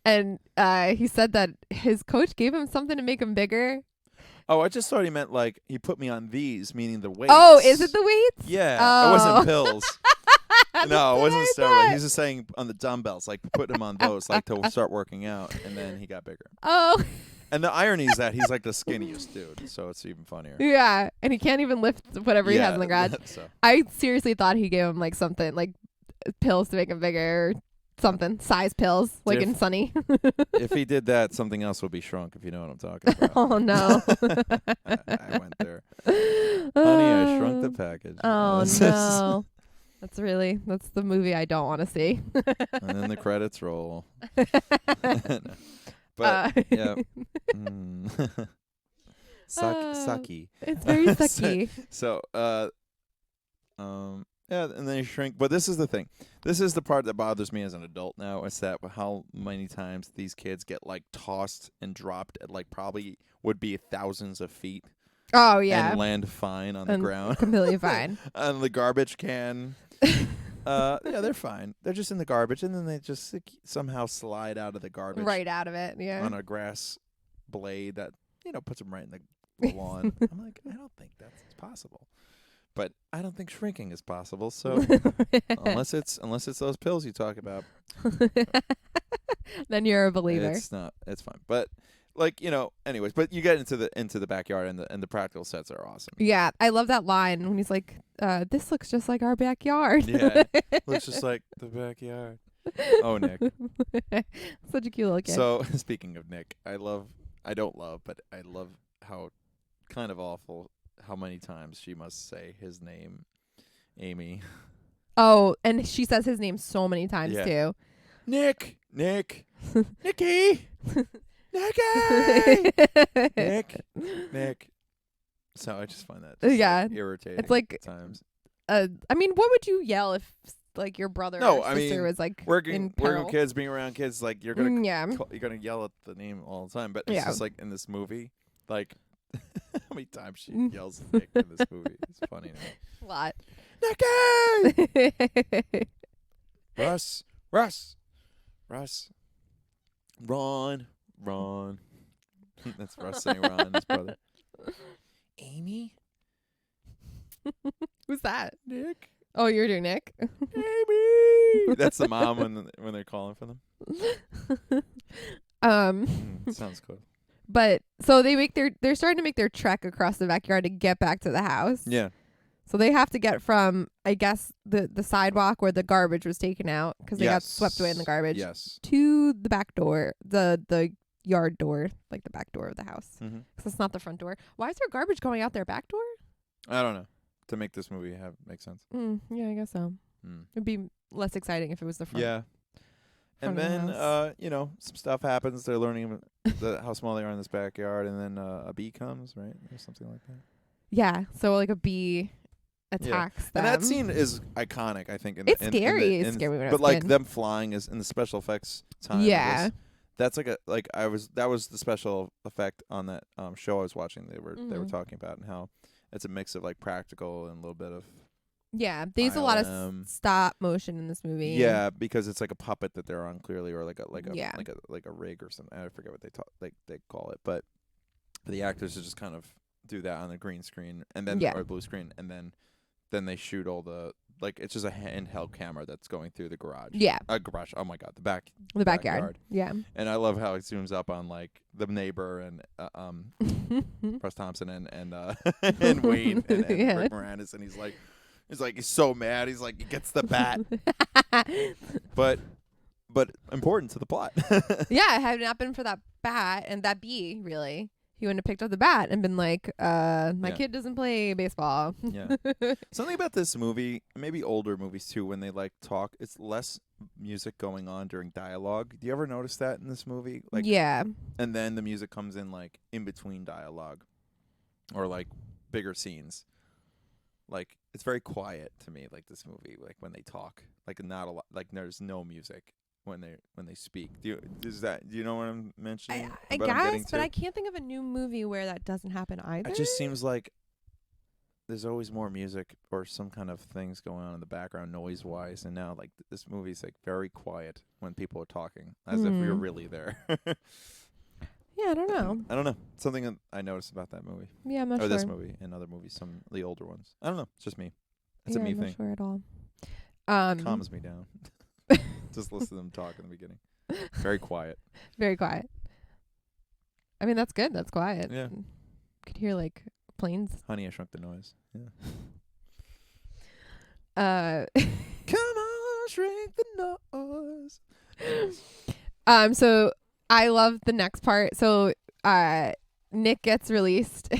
S3: And he said that his coach gave him something to make him bigger.
S2: Oh, I just thought he meant, like, he put me on these, meaning the weights.
S3: Oh, is it the weights?
S2: Yeah.
S3: Oh.
S2: It wasn't pills. No, it wasn't
S3: what I
S2: steroid.
S3: thought.
S2: He's just saying on the dumbbells, like, putting him on those, like, to start working out, and then he got bigger.
S3: Oh.
S2: And the irony is that he's, like, the skinniest dude, so it's even funnier.
S3: Yeah, and he can't even lift whatever he has in the garage.
S2: So.
S3: I seriously thought he gave him, like, something, like, pills to make him bigger or something. Size pills, like in Sunny.
S2: If he did that, something else would be shrunk, if you know what I'm talking about.
S3: Oh, no.
S2: I went there. Honey, I shrunk the package.
S3: Oh, no. That's the movie I don't want to see.
S2: And then the credits roll. But, yeah. Sucky.
S3: It's very sucky.
S2: So, yeah, and then you shrink. But this is the thing. This is the part that bothers me as an adult now. It's that how many times these kids get, like, tossed and dropped at, like, probably would be thousands of feet.
S3: Oh, yeah.
S2: And land fine on the ground.
S3: Completely fine.
S2: On the garbage can. Yeah, they're fine. They're just in the garbage, and then they just somehow slide out of the garbage.
S3: Right out of it, yeah.
S2: On a grass blade that, puts them right in the lawn. I'm like, I don't think that's possible. But I don't think shrinking is possible. So unless it's those pills you talk about,
S3: then you're a believer.
S2: It's not. It's fine. But like, anyways, but you get into the backyard, and the practical sets are awesome.
S3: Yeah, I love that line when he's like, "This looks just like our backyard."
S2: Yeah, looks just like the backyard. Oh, Nick,
S3: such a cute little kid.
S2: So speaking of Nick, I love how kind of awful how many times she must say his name, Amy.
S3: Oh, and she says his name so many times too.
S2: Nick, Nicky. Nick. So I just find that irritating.
S3: It's like
S2: at times.
S3: I mean, what would you yell if like your brother or sister was like
S2: working
S3: in peril?
S2: kids, being around kids, like you're gonna you're gonna yell at the name all the time. But it's just like in this movie, like how many times she yells at Nick in this movie? It's funny to me.
S3: A lot.
S2: Nicky. Russ. Ron. That's Russ saying Ron, his brother. Amy?
S3: Who's that?
S2: Nick.
S3: Oh, you're doing Nick?
S2: Amy! That's the mom when they're calling for them. Sounds cool.
S3: But so they're starting to make their trek across the backyard to get back to the house.
S2: Yeah.
S3: So they have to get from, I guess, the sidewalk where the garbage was taken out because they got swept away in the garbage to the back door, the yard door, like the back door of the house. Because it's not the front door. Why is there garbage going out their back door?
S2: I don't know. To make this movie make sense.
S3: Yeah, I guess so. It'd be less exciting if it was the front.
S2: Yeah. And then, some stuff happens. They're learning how small they are in this backyard. And then a bee comes, right? Or something like that.
S3: Yeah. So, like, a bee attacks them.
S2: And that scene is iconic, I think.
S3: It's scary. It's scary when I was
S2: But, like,
S3: kid.
S2: them flying is in the special effects time.
S3: Yeah.
S2: That's like that was the special effect on that show I was watching. They were talking about and how it's a mix of, like, practical and a little bit of...
S3: Yeah, they use a lot of stop motion in this movie.
S2: Yeah, because it's like a puppet that they're on clearly, or like a rig or something. I forget what they call it, but the actors just kind of do that on the green screen and then or blue screen, and then they shoot all the it's just a handheld camera that's going through the garage. Yeah, garage. Oh my god, the backyard.
S3: Yeah,
S2: and I love how it zooms up on like the neighbor and Russ Thompson and Wayne and Rick Moranis, and he's so mad. He's like, he gets the bat. but important to the plot.
S3: Yeah, had it not been for that bat and that bee, really, he wouldn't have picked up the bat and been like, my kid doesn't play baseball.
S2: Yeah. Something about this movie, maybe older movies too, when they like talk, it's less music going on during dialogue. Do you ever notice that in this movie? Like, yeah. And then the music comes in like in between dialogue or like bigger scenes. Like, it's very quiet to me, like this movie, like when they talk, like not a lot, like there's no music when they speak. Do you know what I'm mentioning?
S3: I guess, but I can't think of a new movie where that doesn't happen either.
S2: It just seems like there's always more music or some kind of things going on in the background noise wise, and now like this movie's like very quiet when people are talking, as if we were really there.
S3: Yeah, I don't know.
S2: I don't know. Something that I noticed about that movie.
S3: Yeah, I'm not sure.
S2: Or this movie and other movies, some of the older ones. I don't know. It's just me. It's a me
S3: I'm
S2: thing.
S3: Not sure at all.
S2: Calms me down. Just listen to them talk in the beginning. Very quiet.
S3: Very quiet. I mean, that's good. That's quiet.
S2: Yeah.
S3: Could hear like planes.
S2: Honey, I Shrunk the Noise.
S3: Yeah.
S2: Come on, shrink the noise.
S3: So I love the next part. So Nick gets released.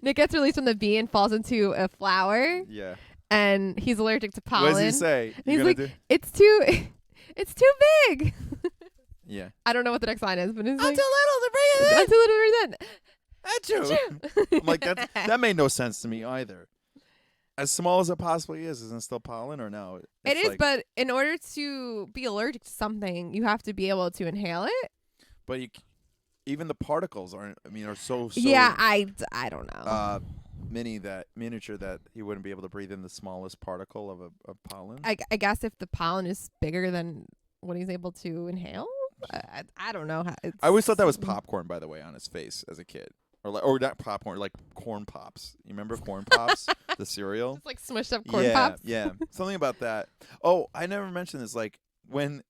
S3: Nick gets released from the bee and falls into a flower. Yeah. And he's allergic to pollen.
S2: What does he say?
S3: He's like, it's too big. Yeah. I don't know what the next line is, but it's
S2: I'm
S3: like,
S2: too little to breathe in.
S3: I'm too little to breathe in.
S2: I'm like, that made no sense to me either. As small as it possibly is, isn't it still pollen or no?
S3: It is, but in order to be allergic to something, you have to be able to inhale it.
S2: But even the particles are so
S3: yeah, I don't know.
S2: Miniature that he wouldn't be able to breathe in the smallest particle of pollen.
S3: I guess if the pollen is bigger than what he's able to inhale, I don't know.
S2: I always thought that was popcorn, by the way, on his face as a kid. Or not popcorn, like corn pops. You remember corn pops, the cereal?
S3: Just like smushed up corn pops.
S2: Yeah, something about that. Oh, I never mentioned this. Like when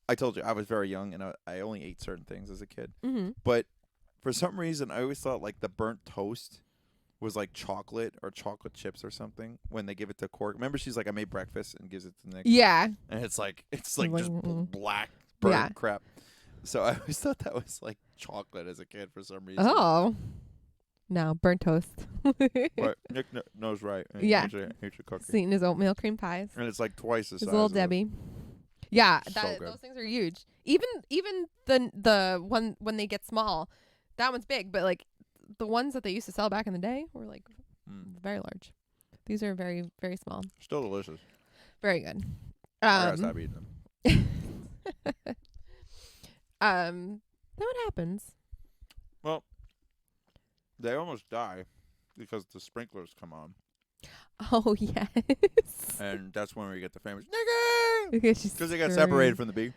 S2: I told you I was very young and I only ate certain things as a kid. Mm-hmm. But for some reason, I always thought like the burnt toast was like chocolate or chocolate chips or something when they give it to Cork. Remember, she's like, I made breakfast and gives it to Nick. Yeah, and it's like just black burnt crap. So I always thought that was like chocolate as a kid for some reason.
S3: Oh. No, burnt toast.
S2: But Nick knows right.
S3: Yeah.
S2: He should cook it.
S3: Eating his oatmeal cream pies.
S2: And it's like twice the size.
S3: Little Debbie. Yeah, those things are huge. Even the one when they get small, that one's big. But like the ones that they used to sell back in the day were like very large. These are very, very small.
S2: Still delicious.
S3: Very good.
S2: I gotta stop eating them.
S3: Then what happens?
S2: Well, they almost die because the sprinklers come on.
S3: Oh, yes.
S2: And that's when we get the famous Nicky! Because they got
S3: screaming.
S2: separated from the bee.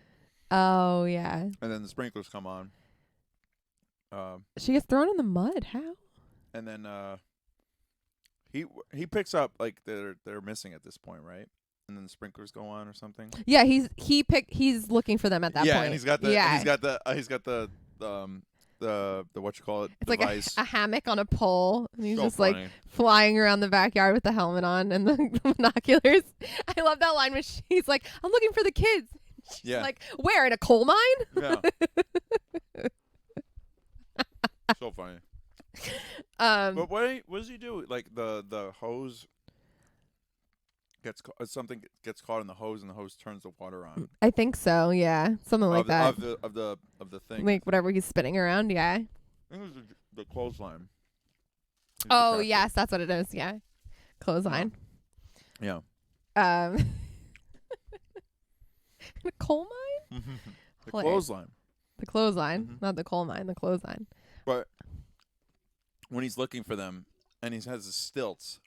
S3: Oh, yeah.
S2: And then the sprinklers come on.
S3: She gets thrown in the mud. How?
S2: And then he picks up, like, they're missing at this point, right? And then the sprinklers go on or something.
S3: Yeah, he's looking for them at that point.
S2: Yeah, and he's got the the what you call it
S3: It's
S2: device.
S3: like a hammock on a pole, and he's
S2: So
S3: just
S2: funny.
S3: like flying around the backyard with the helmet on and the binoculars. I love that line when she's like, "I'm looking for the kids." She's
S2: Yeah.
S3: like, "Where, in a coal mine?"
S2: Yeah. So funny. But what does he do? Like the hose gets something gets caught in the hose, and the hose turns the water on.
S3: I think so. Yeah, something like that.
S2: Of the thing.
S3: Like whatever he's spinning around. Yeah.
S2: I think it was the clothesline.
S3: Oh yes, that's what it is. Yeah, clothesline.
S2: Yeah.
S3: A coal mine.
S2: The
S3: Hilarious.
S2: clothesline.
S3: The clothesline, not the coal mine. The clothesline.
S2: But when he's looking for them, and he has the stilts,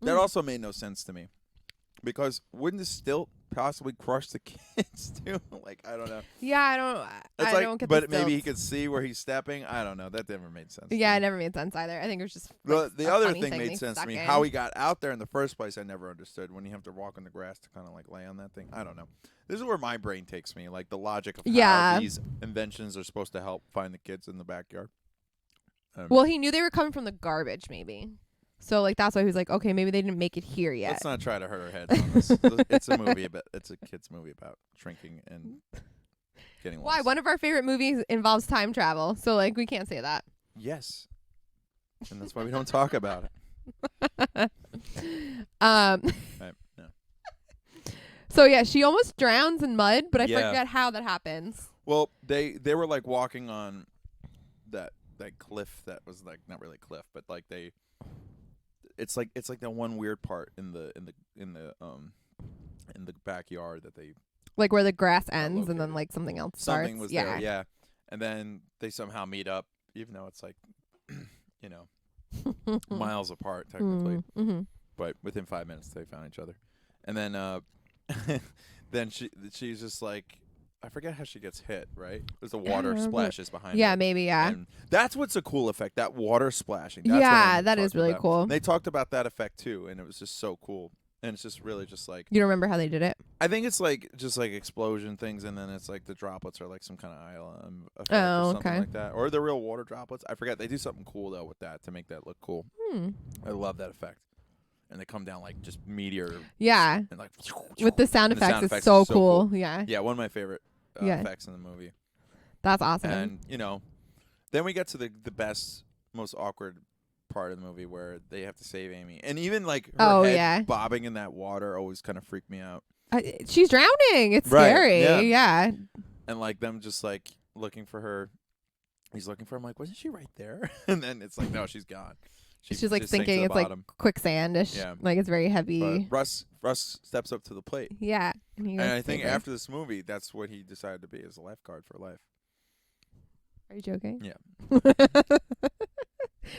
S2: that also made no sense to me. Because wouldn't the stilt possibly crush the kids too? Like, I don't know.
S3: Yeah, I don't get the
S2: But maybe he
S3: stilts.
S2: could see where he's stepping. I don't know. That never made sense.
S3: Yeah, it never made sense either. I think it was just like,
S2: The
S3: a
S2: other
S3: funny
S2: thing
S3: they
S2: made sense to
S3: stuck
S2: me.
S3: in.
S2: How he got out there in the first place, I never understood. When you have to walk on the grass to kind of like lay on that thing. I don't know. This is where my brain takes me. Like the logic of how these inventions are supposed to help find the kids in the backyard.
S3: Well, he knew they were coming from the garbage, maybe. So like that's why he was like, okay, maybe they didn't make it here yet.
S2: Let's not try to hurt our heads on this. It's a movie about it's a kids movie about shrinking and getting lost.
S3: Why? One of our favorite movies involves time travel, so like we can't say that.
S2: Yes. And that's why we don't talk about it. Right, no.
S3: So yeah, she almost drowns in mud, but I
S2: Yeah.
S3: forget how that happens.
S2: Well, they were like walking on that cliff that was like not really a cliff, but like it's like that one weird part in the backyard that they
S3: Like where the grass ends and then
S2: located.
S3: like something else starts.
S2: something was there, yeah. And then they somehow meet up, even though it's like miles apart technically.
S3: Mm-hmm.
S2: But within 5 minutes they found each other. And then then she's just like, I forget how she gets hit, right? There's the water splashes behind her.
S3: Yeah, maybe, yeah.
S2: And that's what's a cool effect, that water splashing. That's
S3: Yeah,
S2: what
S3: that is
S2: talking
S3: really
S2: about.
S3: cool.
S2: They talked about that effect too, and it was just so cool. And it's just really just like,
S3: You don't remember how they did it?
S2: I think it's like just like explosion things, and then it's like the droplets are like some kind of island effect
S3: Oh,
S2: or something
S3: okay.
S2: like that. Or the real water droplets. I forget. They do something cool though with that to make that look cool. I love that effect. And they come down like just meteor.
S3: Yeah.
S2: And like
S3: With the sound
S2: and the
S3: effects,
S2: sound
S3: it's
S2: effects
S3: so
S2: are so
S3: cool.
S2: cool.
S3: Yeah.
S2: Yeah, one of my favorite
S3: Yeah.
S2: effects in the movie.
S3: That's awesome.
S2: And then we get to the best, most awkward part of the movie where they have to save Amy, and even like her head bobbing in that water always kind of freaked me out.
S3: She's drowning. It's
S2: Right,
S3: scary. Yeah.
S2: And like them just like looking for her. He's looking for her. I'm like, wasn't she right there? And then it's like, no, she's gone.
S3: She's like
S2: just sinks to
S3: thinking
S2: the
S3: it's like
S2: bottom.
S3: quicksandish.
S2: Yeah.
S3: Like it's very heavy.
S2: But Russ steps up to the plate.
S3: Yeah.
S2: And I think after this movie, that's what he decided to be, as a lifeguard for life.
S3: Are you joking?
S2: Yeah.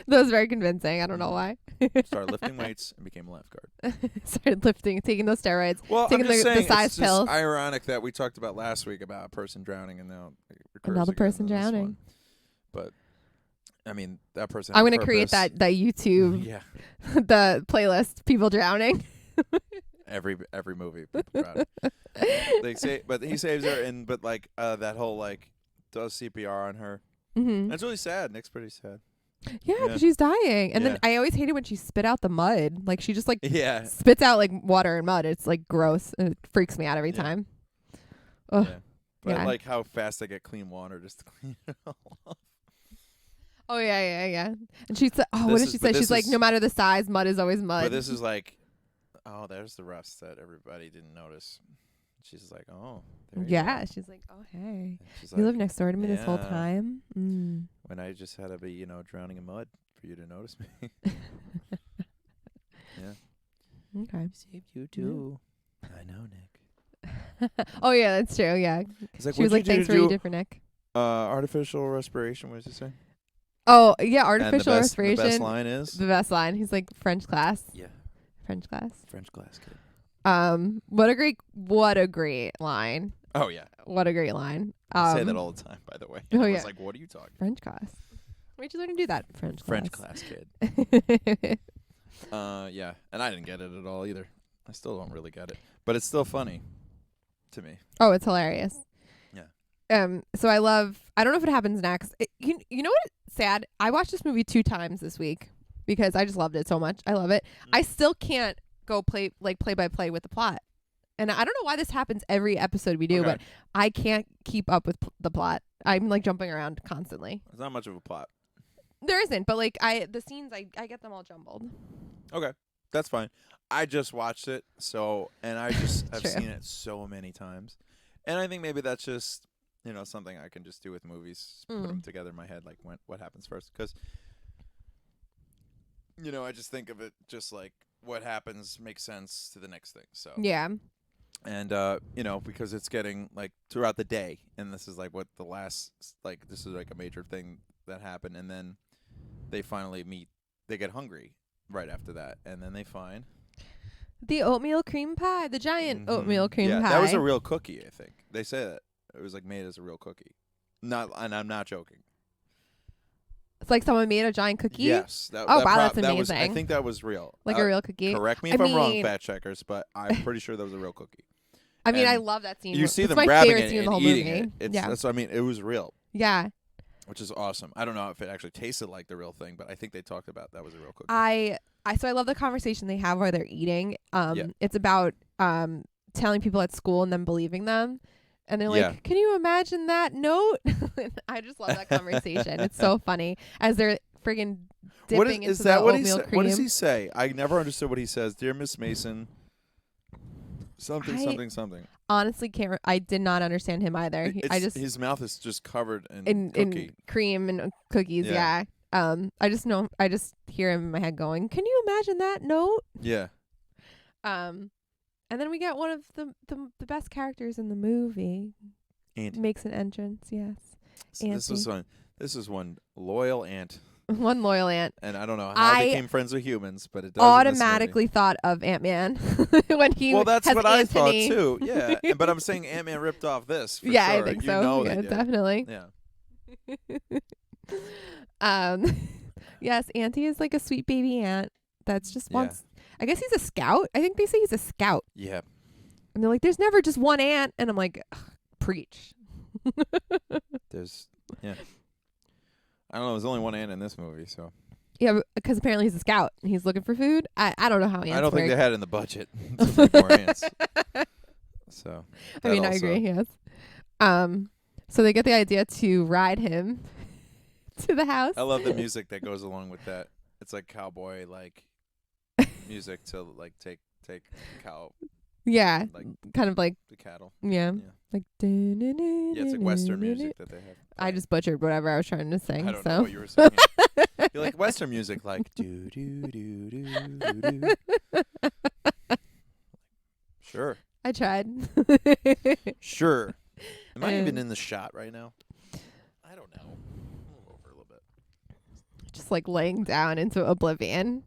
S3: That was very convincing. I don't know why.
S2: Started lifting weights and became a lifeguard.
S3: Started lifting, taking those steroids,
S2: Well,
S3: taking
S2: I'm just saying,
S3: the size
S2: it's
S3: pills.
S2: just ironic that we talked about last week about a person drowning, and now it occurs
S3: Another
S2: again
S3: person
S2: in this
S3: drowning.
S2: one. But I mean, that person.
S3: I'm
S2: had
S3: gonna create
S2: purpose.
S3: that YouTube
S2: Yeah.
S3: the playlist people drowning.
S2: Every movie, people drown. They say, but he saves her, and but like that whole like does CPR on her.
S3: Mm-hmm.
S2: That's really sad. Nick's pretty sad.
S3: Yeah,
S2: Yeah.
S3: 'cause she's dying. And
S2: Yeah.
S3: then I always hated when she spit out the mud. Like she just like
S2: Yeah.
S3: spits out like water and mud. It's like gross. And it freaks me out every
S2: Yeah.
S3: time. Ugh.
S2: Yeah. But
S3: Yeah.
S2: I like how fast they get clean water just to clean it all off.
S3: Oh yeah. And she said, "Oh, what
S2: This
S3: did
S2: is-
S3: she
S2: but
S3: say?" She's
S2: this
S3: like,
S2: is-
S3: "No matter the size, mud is always mud."
S2: But this is like, oh, there's the rust that everybody didn't notice. She's like, oh, there you
S3: yeah.
S2: go.
S3: She's like, "Oh hey,
S2: And she's
S3: you
S2: like,
S3: live next door to me this whole
S2: yeah.
S3: time." Mm.
S2: when I just had to be, drowning in mud for you to notice me. Yeah.
S3: Okay.
S2: Saved you too. I know, Nick.
S3: Oh yeah, that's true. Yeah.
S2: He's like,
S3: She was like, "Thanks for what you did for Nick."
S2: Artificial respiration. What does he say?
S3: Oh yeah,
S2: And
S3: artificial
S2: the
S3: respiration.
S2: best line is
S3: The best line. He's like, "French class."
S2: yeah,
S3: French class.
S2: French class kid.
S3: What a great line.
S2: Oh yeah,
S3: What a great line.
S2: I say that all the time. By the way,
S3: Oh,
S2: I
S3: yeah.
S2: was like, what are you talking?
S3: French class. Where'd you learn to do that? French
S2: French
S3: class.
S2: kid. Yeah, and I didn't get it at all either. I still don't really get it, but it's still funny to me.
S3: Oh, it's hilarious.
S2: Yeah.
S3: So I don't know if it happens next. You know what's sad? I watched this movie 2 times this week because I just loved it so much. I love it. I still can't go play by play with the plot. And I don't know why this happens every episode we do, but I can't keep up with the plot. I'm like jumping around constantly.
S2: There's not much of a plot.
S3: There isn't, but like the scenes, I get them all jumbled.
S2: Okay, that's fine. I just watched it, and I've seen it so many times, and I think maybe that's just something I can just do with movies, put them together in my head, like what happens first, because I just think of it just like what happens makes sense to the next thing. So
S3: yeah.
S2: And because it's getting like throughout the day, and this is like what the last this is like a major thing that happened, and then they finally meet. They get hungry right after that, and then they find
S3: the oatmeal cream pie, the giant oatmeal cream pie.
S2: Yeah, that was a real cookie. I think they say that it was like made as a real cookie. And I'm not joking.
S3: It's like someone made a giant cookie.
S2: Yes.
S3: That's amazing.
S2: I think that was real.
S3: Like a real cookie.
S2: Correct me if I'm wrong, fact checkers, but I'm pretty sure that was a real cookie.
S3: I mean, I love that scene.
S2: You see them
S3: my
S2: grabbing
S3: favorite
S2: it
S3: scene in
S2: and
S3: the whole
S2: eating
S3: movie.
S2: it.
S3: Yeah.
S2: That's what I mean. It was real.
S3: Yeah.
S2: Which is awesome. I don't know if it actually tasted like the real thing, but I think they talked about that was a real cookie.
S3: So I love the conversation they have while they're eating. It's about telling people at school and then believing them. And they're like, can you imagine that note? I just love that conversation. It's so funny as they're friggin' dipping into the oatmeal cream.
S2: What does he say? I never understood what he says. Dear Miss Mason, something.
S3: Honestly, I did not understand him either.
S2: His mouth is just covered in
S3: cream and cookies. Yeah. I just hear him in my head going, "Can you imagine that note?"
S2: Yeah.
S3: And then we get one of the best characters in the movie.
S2: Aunt
S3: makes an entrance. Yes.
S2: So this is one loyal aunt.
S3: One loyal aunt.
S2: And I don't know how they became friends with humans, but it does
S3: automatically thought of Ant-Man when he
S2: that's
S3: has
S2: what
S3: Anthony.
S2: I thought too. Yeah, but I'm saying Ant-Man ripped off this. For
S3: yeah,
S2: sure.
S3: I think so. Yeah, definitely.
S2: Yeah.
S3: Yes, Auntie is like a sweet baby aunt that's just wants. I guess he's a scout. I think they say he's a scout.
S2: Yeah.
S3: And they're like, "There's never just one aunt," and I'm like, "Preach."
S2: I don't know. There's only one ant in this movie, so.
S3: Yeah, because apparently he's a scout and he's looking for food. I don't know how ants
S2: I don't think
S3: work.
S2: they had in the budget to make more ants. So.
S3: I mean, I agree. Yes. So they get the idea to ride him to the house.
S2: I love the music that goes along with that. It's like cowboy music to take cow.
S3: Yeah, kind of like
S2: the cattle.
S3: Yeah. Like.
S2: Yeah, it's like Western music that they have.
S3: I just butchered whatever I was trying to sing.
S2: I don't know what you were saying. You like Western music, like do do do do do. Sure.
S3: I tried.
S2: Sure. Am I even in the shot right now? I don't know. Move over a little bit.
S3: Just like laying down into oblivion.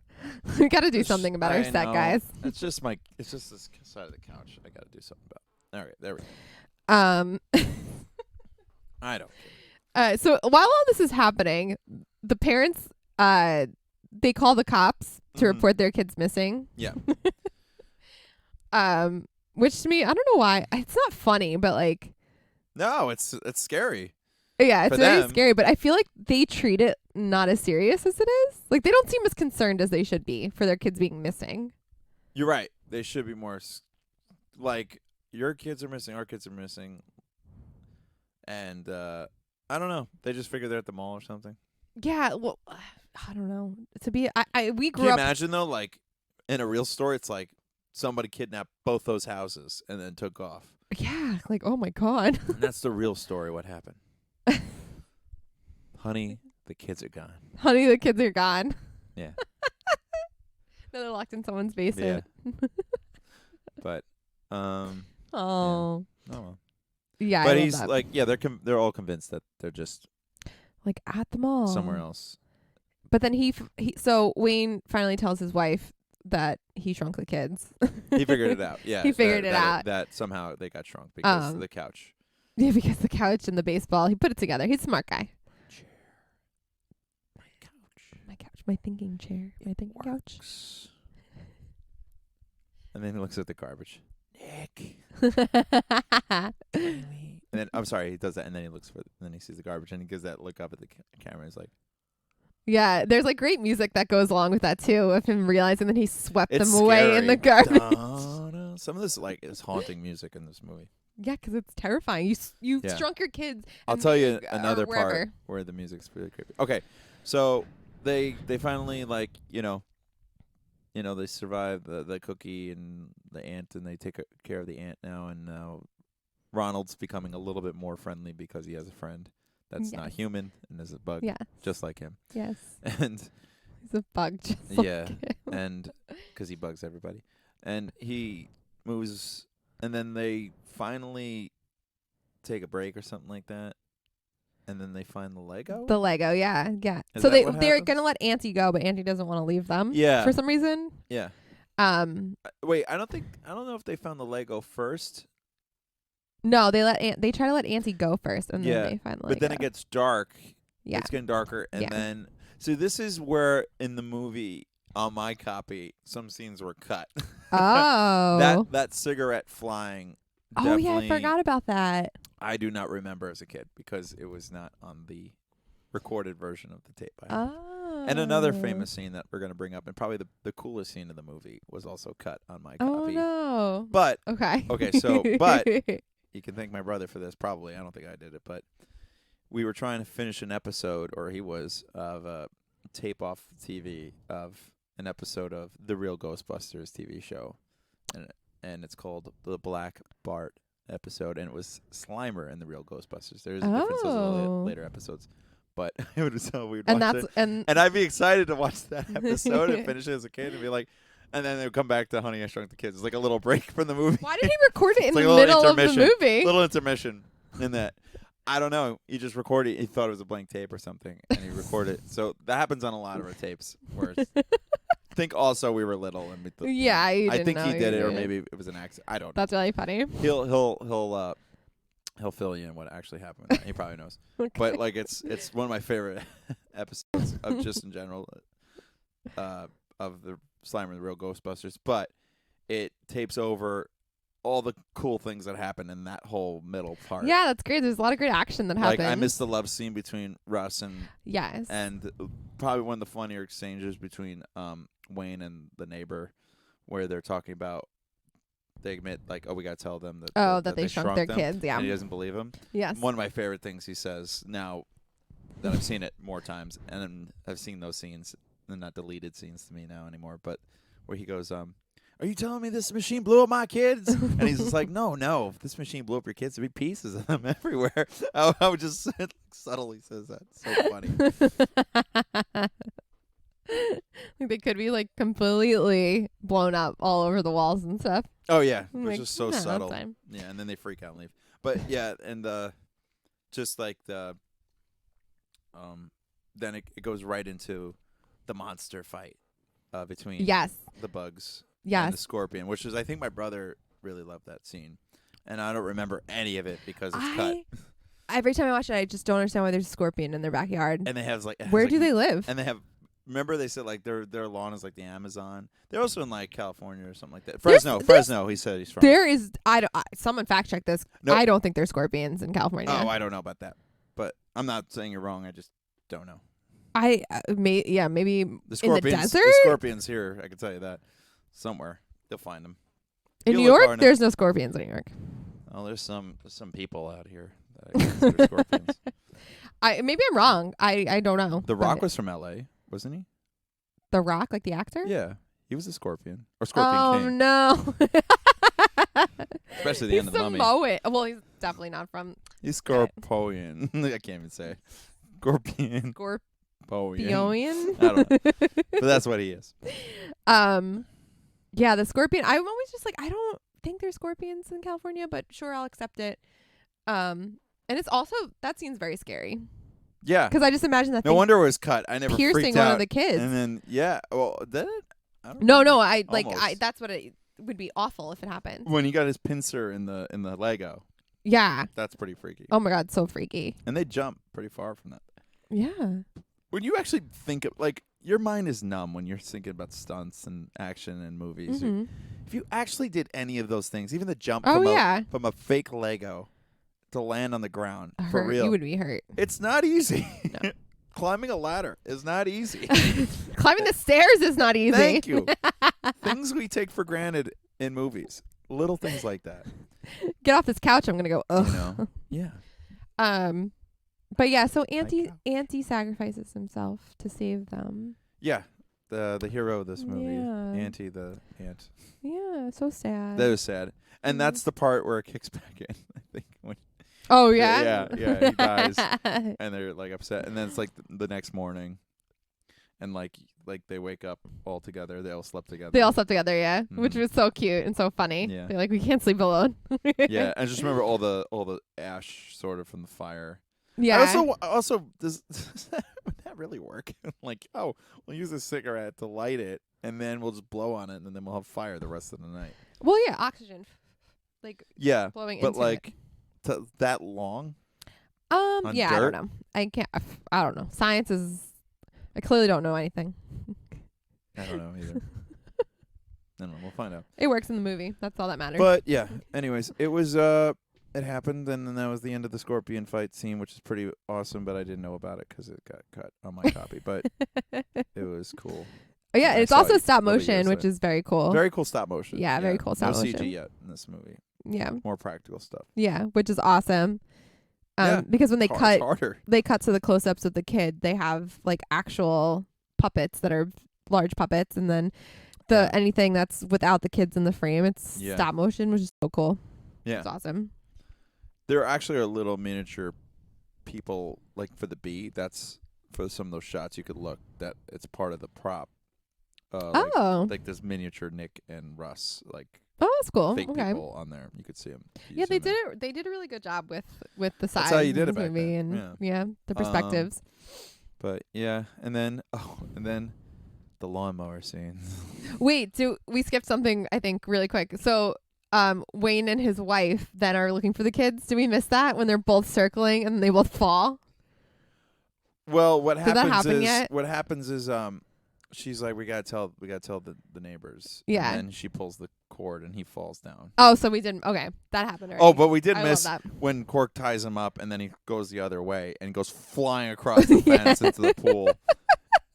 S3: We got to do something about our set, guys.
S2: It's just this side of the couch. I got to do something about. All right, there we go. I don't care.
S3: So while all this is happening, the parents they call the cops to report their kids missing.
S2: Yeah.
S3: Which to me, I don't know why. It's not funny, but like.
S2: No, it's scary.
S3: Yeah, it's very scary, but I feel like they treat it not as serious as it is. Like they don't seem as concerned as they should be for their kids being missing.
S2: You're right. They should be more like your kids are missing, our kids are missing. And I don't know. They just figure they're at the mall or something.
S3: Yeah, well, I don't know. We grew up.
S2: Can you imagine though, like in a real story, it's like somebody kidnapped both those houses and then took off.
S3: Yeah, like oh my god.
S2: And that's the real story. What happened? Honey, the kids are gone.
S3: Honey, the kids are gone.
S2: Yeah.
S3: No, they're locked in someone's basement.
S2: Yeah. But
S3: oh.
S2: Yeah. Oh well.
S3: Yeah,
S2: but he's like, yeah, they're all convinced that they're just
S3: like at the mall
S2: somewhere else.
S3: But then so Wayne finally tells his wife that he shrunk the kids.
S2: He figured it out. Yeah,
S3: he figured it out.
S2: That somehow they got shrunk because of the couch.
S3: Yeah, because the couch and the baseball. He put it together. He's a smart guy.
S2: Chair. My couch.
S3: My couch. My thinking chair. My thinking couch.
S2: And then he looks at the garbage. Nick. And then I'm sorry, he does that, and then he looks for, then he sees the garbage, and he gives that look up at the camera. He's like,
S3: yeah, there's like great music that goes along with that too, of him realizing that he swept
S2: it's
S3: them away in the garbage.
S2: Some of this like is haunting music in this movie.
S3: Yeah, because it's terrifying. You
S2: Yeah.
S3: shrunk your kids.
S2: I'll tell you
S3: or
S2: another
S3: wherever.
S2: part where the music's really creepy. Okay, so they finally like they survive the cookie and the ant, and they take care of the ant now, and now Ronald's becoming a little bit more friendly because he has a friend that's not human and is a bug, just like him.
S3: Yes.
S2: And
S3: he's a bug, just
S2: yeah,
S3: like him.
S2: and because he bugs everybody, and he moves, and then they finally take a break or something like that, and then they find the Lego.
S3: The Lego, yeah.
S2: Is
S3: So
S2: that what
S3: they're
S2: happens?
S3: gonna let Auntie go, but Auntie doesn't want to leave them.
S2: Yeah.
S3: For some reason.
S2: Yeah. Wait, I don't know if they found the Lego first.
S3: No, they try to let Auntie go first, and then they find the Lego.
S2: But then it gets dark.
S3: Yeah.
S2: It's getting darker, and then so this is where in the movie on my copy some scenes were cut.
S3: Oh.
S2: that cigarette flying.
S3: Oh yeah, I forgot about that.
S2: I do not remember as a kid because it was not on the recorded version of the tape I had.
S3: Oh.
S2: And another famous scene that we're going to bring up, and probably the coolest scene of the movie, was also cut on my copy.
S3: Oh no.
S2: But
S3: okay,
S2: so but you can thank my brother for this. Probably, I don't think I did it, but we were trying to finish an episode, or he was, of a tape off TV of an episode of The Real Ghostbusters TV show, and it's called The Black Bart episode, and it was Slimer in The Real Ghostbusters. There's differences in the later episodes, but it was so weird.
S3: And
S2: and I'd be excited to watch that episode and finish it as a kid and be like, and then they would come back to Honey, I Shrunk the Kids. It's like a little break from the movie.
S3: Why did he record it in
S2: like
S3: the middle of the movie?
S2: Little intermission in that. I don't know. He just recorded. He thought it was a blank tape or something, and he recorded it. So that happens on a lot of our tapes. Where I think also we were little, and I think he did it, or maybe it was an accident. I don't know.
S3: That's really funny.
S2: He'll fill you in what actually happened. He probably knows.
S3: Okay.
S2: But like it's one of my favorite episodes of just in general of the Slimer and the Real Ghostbusters. But it tapes over all the cool things that happen in that whole middle part.
S3: Yeah, that's great. There's a lot of great action that happens.
S2: Like I miss the love scene between Russ and
S3: and
S2: probably one of the funnier exchanges between Wayne and the neighbor, where they're talking about, they admit like, oh, we gotta tell them that
S3: they shrunk their kids. Yeah,
S2: and he doesn't believe him.
S3: Yes.
S2: One of my favorite things he says now that I've seen it more times, and I've seen those scenes, they're not deleted scenes to me now anymore, but where he goes, are you telling me this machine blew up my kids? And he's just like, no, if this machine blew up your kids, there'd be pieces of them everywhere. I would just subtly says that. It's so funny.
S3: Like they could be like completely blown up all over the walls and stuff.
S2: Oh yeah, it was
S3: like,
S2: just so
S3: no,
S2: subtle.
S3: that's fine.
S2: Yeah, and then they freak out and leave. But yeah, and just like the then it goes right into the monster fight between the bugs and the scorpion, which is, I think my brother really loved that scene, and I don't remember any of it because it's cut.
S3: Every time I watch it, I just don't understand why there's a scorpion in their backyard.
S2: And they have like,
S3: where do they live?
S2: And they have. Remember they said like their lawn is like the Amazon. They're also in like California or something like that. Fresno. He said he's from.
S3: There is someone fact check this.
S2: Nope.
S3: I don't think there's scorpions in California.
S2: Oh, I don't know about that, but I'm not saying you're wrong. I just don't know.
S3: Maybe
S2: the
S3: in
S2: scorpions,
S3: the desert.
S2: The scorpions here. I can tell you that somewhere they'll find them.
S3: In New York, there's no scorpions in New York.
S2: Oh, there's some people out here that I consider scorpions.
S3: Maybe I'm wrong. I don't know.
S2: The Rock was from L.A., wasn't he?
S3: The Rock, like the actor?
S2: Yeah, he was a scorpion or Scorpion King.
S3: Oh no!
S2: Especially the end of the Mummy.
S3: Well, he's definitely not from.
S2: He's Scorpion. I can't even say Scorpion.
S3: Scorpion.
S2: I don't know, but that's what he is.
S3: Yeah, the scorpion. I'm always just like, I don't think there's scorpions in California, but sure, I'll accept it. And it's also, that scene's very scary.
S2: Yeah,
S3: because I just imagine that.
S2: No wonder it was cut. I never
S3: piercing
S2: freaked out.
S3: one of the kids.
S2: And then well, did it? I don't
S3: no,
S2: know.
S3: I like. That's what it would be awful if it happened.
S2: When he got his pincer in the Lego.
S3: Yeah,
S2: that's pretty freaky.
S3: Oh my god, so freaky.
S2: And they jump pretty far from that.
S3: Yeah.
S2: When you actually think of, like, your mind is numb when you're thinking about stunts and action and movies. If you actually did any of those things, even the jump from a fake Lego to land on the ground. For
S3: Hurt.
S2: real.
S3: You would be hurt.
S2: It's not easy.
S3: No.
S2: Climbing a ladder is not easy.
S3: Climbing the stairs is not easy.
S2: Thank you. Things we take for granted in movies. Little things like that.
S3: Get off this couch. I'm going to go, ugh.
S2: You know? Yeah.
S3: But yeah, so Auntie sacrifices himself to save them.
S2: Yeah. The hero of this movie.
S3: Yeah.
S2: Auntie the aunt.
S3: Yeah, so sad.
S2: That was sad. And that's the part where it kicks back in, I think.
S3: Oh, yeah?
S2: Yeah, he dies. And they're like upset. And then it's like the next morning. And like they wake up all together. They all slept together.
S3: They all slept together, yeah. Which was so cute and so funny.
S2: Yeah.
S3: They're like, we can't sleep alone.
S2: Yeah, I just remember all the ash sort of from the fire.
S3: Yeah.
S2: I also does would that really work? Like, oh, we'll use a cigarette to light it, and then we'll just blow on it, and then we'll have fire the rest of the night.
S3: Well, yeah, oxygen. Like,
S2: yeah,
S3: blowing
S2: but
S3: into
S2: like
S3: it.
S2: that long?
S3: Yeah,
S2: dirt?
S3: I don't know. I don't know. Science is, I clearly don't know anything.
S2: I don't know either. I don't know. We'll find out.
S3: It works in the movie. That's all that matters.
S2: But yeah, anyways, it was it happened, and then that was the end of the scorpion fight scene, which is pretty awesome. But I didn't know about it because it got cut on my copy. But it was cool.
S3: Oh, yeah,
S2: I
S3: it's
S2: saw
S3: also
S2: it
S3: stop
S2: a couple
S3: motion,
S2: years
S3: which
S2: later.
S3: is very cool.
S2: Very cool stop motion.
S3: Yeah, very cool stop
S2: no
S3: motion.
S2: CG yet in this movie.
S3: Yeah.
S2: More practical stuff.
S3: Yeah, which is awesome.
S2: Yeah,
S3: Because when they
S2: It's
S3: cut
S2: harder.
S3: they cut to the close-ups of the kid, they have like actual puppets that are large puppets, and then anything that's without the kids in the frame, it's stop motion, which is so cool.
S2: Yeah,
S3: It's awesome.
S2: there actually are little miniature people like for the bee. That's for some of those shots you could look that it's part of the prop. Like this miniature Nick and Russ, like
S3: that's cool.
S2: fake
S3: Okay.
S2: people on there. You could see them.
S3: Yeah, they did it. They did a really good job with the size.
S2: That's how you did
S3: of
S2: it
S3: this
S2: back
S3: movie
S2: then.
S3: and the perspectives.
S2: But yeah, and then the lawnmower scene.
S3: Wait, we skipped something I think really quick. So Wayne and his wife then are looking for the kids. Did we miss that when they're both circling and they both fall?
S2: Well, what
S3: Did that happen
S2: is
S3: yet?
S2: what happens is she's like, we gotta tell the neighbors.
S3: Yeah.
S2: And then she pulls the cord and he falls down.
S3: Oh, so we didn't. Okay, that happened already.
S2: Oh, but we did
S3: I
S2: miss
S3: love that.
S2: when Cork ties him up and then he goes the other way and goes flying across the fence into the pool.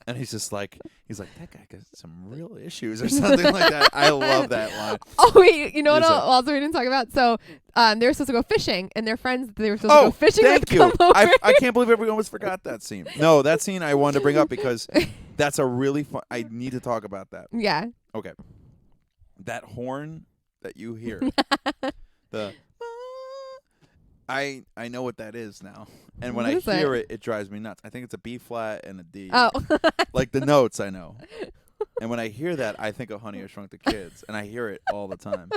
S2: And he's like, that guy got some real issues or something like that. I love that line.
S3: Oh, wait, you know what
S2: He's
S3: also we didn't talk about? So they were supposed to go fishing, and their friends that they were supposed to go fishing with
S2: thank you.
S3: come over.
S2: I can't believe everyone almost forgot that scene. No, that scene I wanted to bring up because that's a really fun. I need to talk about that.
S3: Yeah.
S2: Okay. That horn that you hear, the I know what that is now. And when
S3: What
S2: I
S3: is
S2: hear it, it drives me nuts. I think it's a B flat and a D.
S3: Oh.
S2: Like the notes I know. And when I hear that, I think of Honey, I Shrunk the Kids, and I hear it all the time.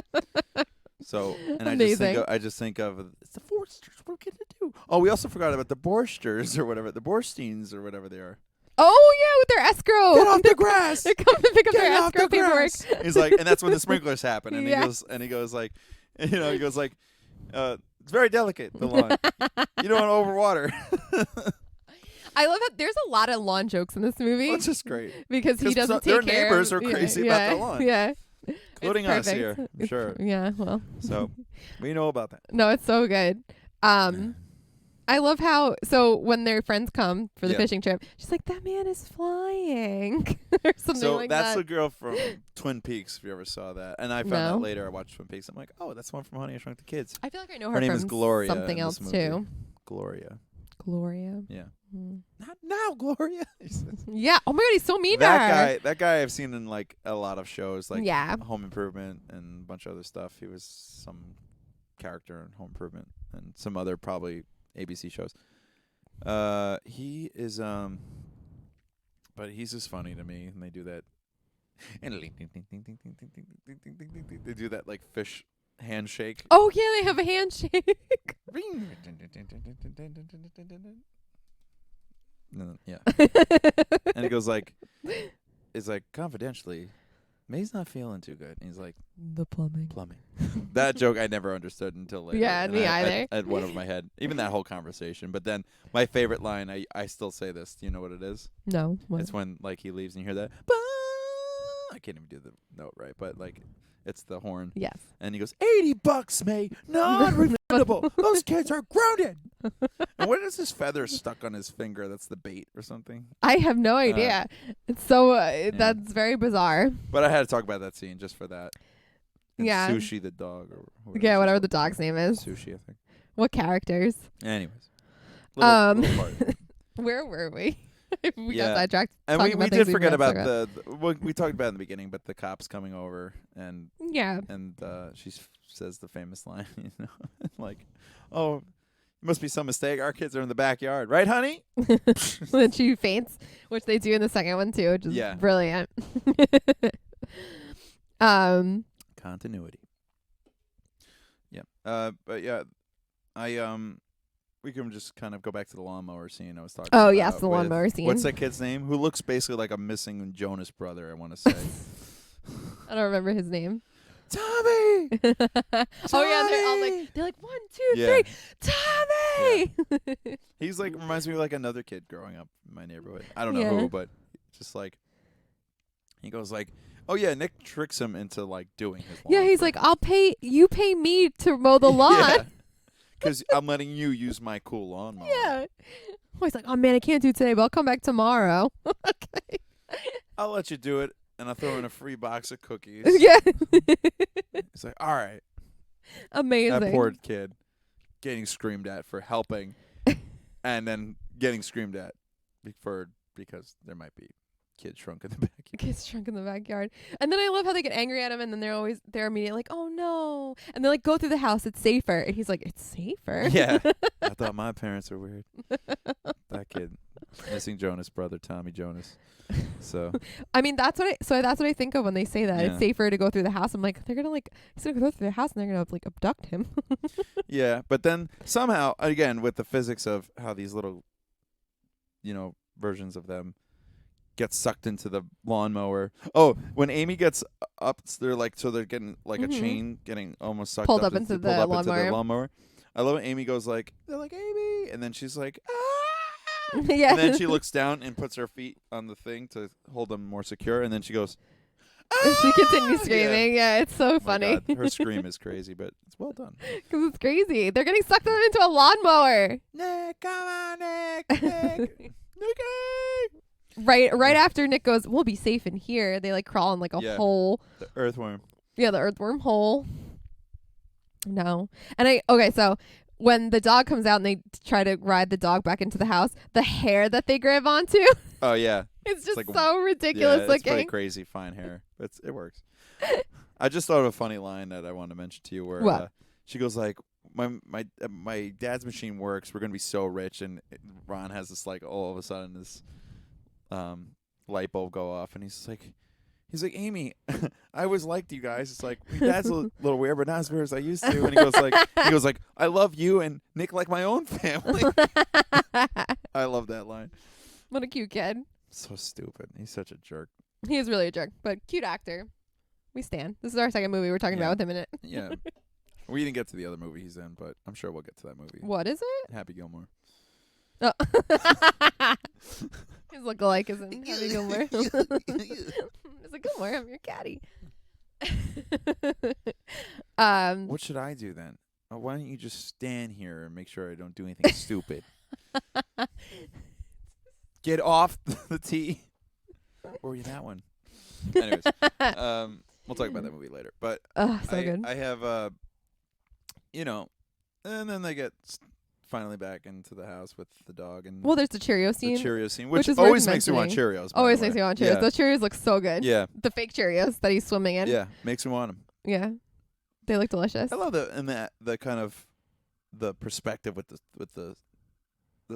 S2: So, and
S3: Amazing.
S2: I just think of it's the Forsters. What are we gonna do? Oh, we also forgot about the Borsters or whatever, the Borsteins or whatever they are.
S3: Oh yeah, with their escrow.
S2: Get off the grass.
S3: They're coming to pick up
S2: Get
S3: their
S2: off
S3: escrow
S2: the grass.
S3: paperwork.
S2: He's like, and that's when the sprinklers happen, and
S3: Yeah.
S2: he goes like, it's very delicate, the lawn. You don't want to overwater.
S3: I love how there's a lot of lawn jokes in this movie.
S2: Which is great.
S3: Because he doesn't
S2: their
S3: take care
S2: neighbors
S3: of,
S2: are crazy about the lawn.
S3: Yeah.
S2: Including
S3: It's
S2: us here,
S3: perfect.
S2: I'm sure.
S3: Yeah, well.
S2: So we know about that.
S3: No, it's so good. I love how, so when their friends come for the fishing trip, she's like, that man is flying. Or something like that.
S2: So that's the girl from Twin Peaks, if you ever saw that. And I found out later, I watched Twin Peaks. I'm like, oh, that's the one from Honey, I Shrunk the Kids.
S3: I feel like I know her,
S2: Her name
S3: from
S2: is Gloria
S3: something
S2: in
S3: else
S2: this movie.
S3: too.
S2: Gloria.
S3: Yeah.
S2: Not now, Gloria.
S3: Yeah. Oh my God, he's so mean to her.
S2: That guy I've seen in like a lot of shows, like
S3: Yeah.
S2: Home Improvement and a bunch of other stuff. He was some character in Home Improvement and some other probably ABC shows. He is but he's just funny to me, and they do that. And they do that like fish handshake.
S3: Oh yeah, they have a handshake.
S2: Yeah. And he goes like, it's like, confidentially, May's not feeling too good. And he's like,
S3: the plumbing.
S2: That joke I never understood until later.
S3: Yeah, me either.
S2: I had one over my head. Even that whole conversation. But then my favorite line, I still say this. Do you know what it is?
S3: No. What?
S2: It's when like he leaves and you hear that. I can't even do the note right, but like It's the horn.
S3: Yes.
S2: And he goes, $80, mate. Non-refundable. Those kids are grounded. And what is this feather stuck on his finger? That's the bait or something?
S3: I have no idea. It's so, that's very bizarre.
S2: But I had to talk about that scene just for that. And
S3: yeah.
S2: Sushi the dog. Or
S3: whatever the dog's name is.
S2: Sushi, I think.
S3: What characters?
S2: Anyways.
S3: Little part. Where were we? We got sidetracked.
S2: And we did forget about we talked about it in the beginning, but the cops coming over and she says the famous line, like, "Oh, it must be some mistake. Our kids are in the backyard, right, honey?"
S3: Then she faints, which they do in the second one too, which is brilliant.
S2: Continuity. Yeah. But yeah, we can just kind of go back to the lawnmower scene I was talking about.
S3: Oh, yes, the lawnmower scene.
S2: What's that kid's name? Who looks basically like a missing Jonas brother, I want to say.
S3: I don't remember his name.
S2: Tommy!
S3: Oh, yeah, they're all like, 1, 2, 3, Tommy!
S2: Yeah. He's like, reminds me of like another kid growing up in my neighborhood. I don't know who, but just like, he goes like, oh, yeah, Nick tricks him into like doing his lawn.
S3: Yeah, he's like, you pay me to mow the lawn.
S2: Yeah. Because I'm letting you use my cool lawnmower.
S3: Yeah. Oh, he's like, oh, man, I can't do it today, but I'll come back tomorrow. Okay.
S2: I'll let you do it, and I'll throw in a free box of cookies.
S3: Yeah.
S2: It's like, all right.
S3: Amazing.
S2: That poor kid getting screamed at for helping and then getting screamed at because there might be kids shrunk in the backyard.
S3: Kids shrunk in the backyard. And then I love how they get angry at him, and then they're immediately like, oh no. And they like go through the house, it's safer. And he's like, it's safer?
S2: Yeah. I thought my parents were weird. That kid. Missing Jonas brother, Tommy Jonas. So
S3: I mean that's what I think of when they say that. Yeah. It's safer to go through the house. I'm like, he's gonna go through the house and they're gonna like abduct him.
S2: Yeah, but then somehow, again, with the physics of how these little versions of them get sucked into the lawnmower. Oh, when Amy gets up, they're getting like a chain getting almost sucked
S3: pulled
S2: up
S3: into the
S2: lawnmower. I love when Amy goes like, they're like, Amy, and then she's like, ah!
S3: Yeah.
S2: And then she looks down and puts her feet on the thing to hold them more secure, and then she goes, ah!
S3: She continues screaming. Yeah, it's so funny.
S2: God, her scream is crazy, but it's well done.
S3: Because it's crazy. They're getting sucked into a lawnmower.
S2: Nick, come on, Nick. Nick.
S3: Right after Nick goes, we'll be safe in here. They like crawl in like a hole.
S2: The earthworm.
S3: Yeah, the earthworm hole. No. And so when the dog comes out and they try to ride the dog back into the house, the hair that they grab onto.
S2: Oh, yeah.
S3: It's just like so ridiculous looking.
S2: It's pretty crazy fine hair. But it works. I just thought of a funny line that I wanted to mention to you where she goes like, my dad's machine works. We're going to be so rich. And Ron has this like all of a sudden this light bulb go off. And he's like, Amy, I always liked you guys. It's like, my dad's a little weird, but not as weird as I used to. And he goes like, I love you and Nick like my own family. I love that line.
S3: What a cute kid.
S2: So stupid. He's such a jerk.
S3: He is really a jerk, but cute actor. We stand. This is our second movie we're talking about with him in it.
S2: Yeah. We didn't get to the other movie he's in, but I'm sure we'll get to that movie.
S3: What is it?
S2: Happy Gilmore.
S3: Oh. His lookalike is in Happy Gilmore. It's like, Gilmore, I'm your caddy.
S2: What should I do then? Why don't you just stand here and make sure I don't do anything stupid? Get off the tee. Or that one. Anyways, we'll talk about that movie later. But
S3: so good.
S2: I have, and then they get finally back into the house with the dog. And
S3: there's the Cheerio scene.
S2: Which always makes me want Cheerios.
S3: Always makes me want Cheerios. Yeah. Those Cheerios look so good.
S2: Yeah.
S3: The fake Cheerios that he's swimming in.
S2: Yeah, makes me want them.
S3: Yeah. They look delicious.
S2: I love the kind of the perspective with the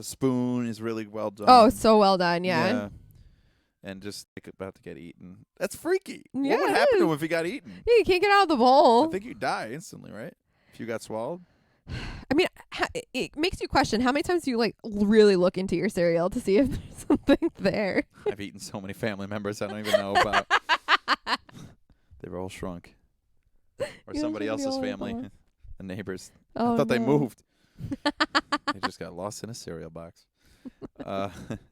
S2: spoon is really well done.
S3: Oh, so well done, yeah.
S2: And just about to get eaten. That's freaky.
S3: Yeah,
S2: what would happen to him if he got eaten?
S3: Yeah, you can't get out of the bowl.
S2: I think you die instantly, right? If you got swallowed.
S3: I mean, it makes you question how many times do you like really look into your cereal to see if there's something there.
S2: I've eaten so many family members I don't even know about. They were all shrunk. Or somebody else's family. The neighbors.
S3: Oh,
S2: I thought they moved. They just got lost in a cereal box.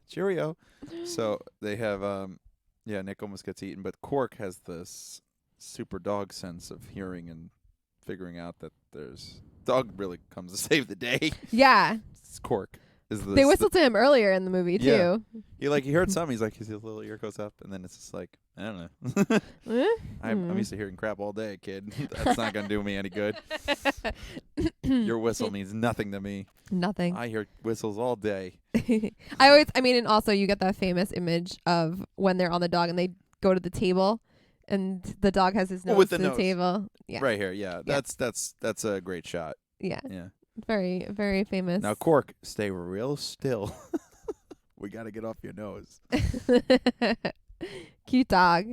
S2: Cheerio. So they have, Nick almost gets eaten, but Cork has this super dog sense of hearing and figuring out that there's dog really comes to save the day.
S3: Yeah.
S2: It's Cork.
S3: They whistled to him earlier in the movie too.
S2: Yeah. He heard something. He's like, his little ear goes up, and then it's just like, I don't know. I'm used to hearing crap all day, kid. That's not gonna do me any good. Your whistle means nothing to me.
S3: Nothing.
S2: I hear whistles all day.
S3: And also you get that famous image of when they're on the dog and they go to the table, and the dog has his nose to the table. Yeah.
S2: Right here. Yeah. That's a great shot.
S3: Yeah.
S2: Yeah.
S3: Very, very famous.
S2: Now, Cork, stay real still. We got to get off your nose.
S3: Cute dog.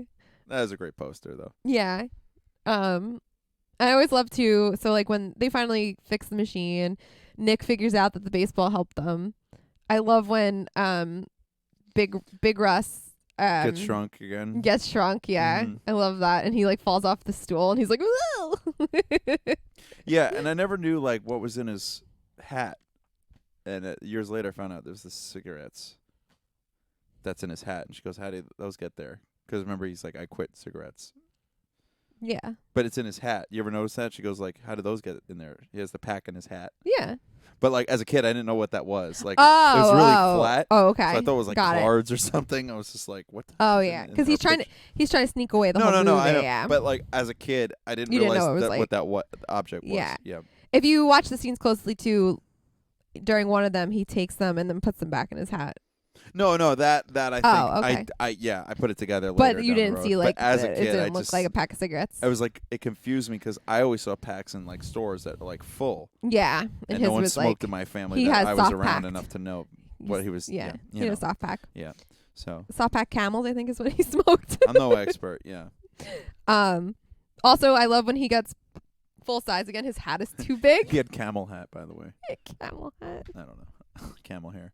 S2: That is a great poster, though.
S3: Yeah. I always love to. So, like, when they finally fix the machine, Nick figures out that the baseball helped them. I love when Big Russ
S2: gets shrunk again.
S3: Gets shrunk, yeah. I love that. And he, like, falls off the stool, and he's like, whoa!
S2: Yeah, and I never knew, like, what was in his hat. And years later, I found out there's the cigarettes that's in his hat. And she goes, how did those get there? Because remember, he's like, I quit cigarettes.
S3: Yeah.
S2: But it's in his hat. You ever notice that? She goes, like, how did those get in there? He has the pack in his hat.
S3: Yeah.
S2: But, like, as a kid, I didn't know what that was. Like, it was really flat.
S3: Oh, okay.
S2: So I thought it was, like, cards or something. I was just like, what the
S3: Oh, yeah. Because he's trying to sneak away the whole movie.
S2: No, I know.
S3: Yeah.
S2: But, like, as a kid, I didn't realize what the object was. Yeah.
S3: If you watch the scenes closely, too, during one of them, he takes them and then puts them back in his hat.
S2: No, that I think I put it together later.
S3: But you didn't see, like,
S2: as a kid,
S3: it didn't look like a pack of cigarettes.
S2: I was like, it confused me because I always saw packs in, like, stores that were, like, full.
S3: Yeah.
S2: And no one smoked in my family that I was around enough to know what he was.
S3: Yeah. He had a soft pack.
S2: Yeah. So.
S3: Soft pack Camels, I think, is what he smoked.
S2: I'm no expert. Yeah.
S3: Also, I love when he gets full size again. His hat is too big.
S2: He had camel hat, by the way.
S3: Camel hat.
S2: I don't know. Camel hair.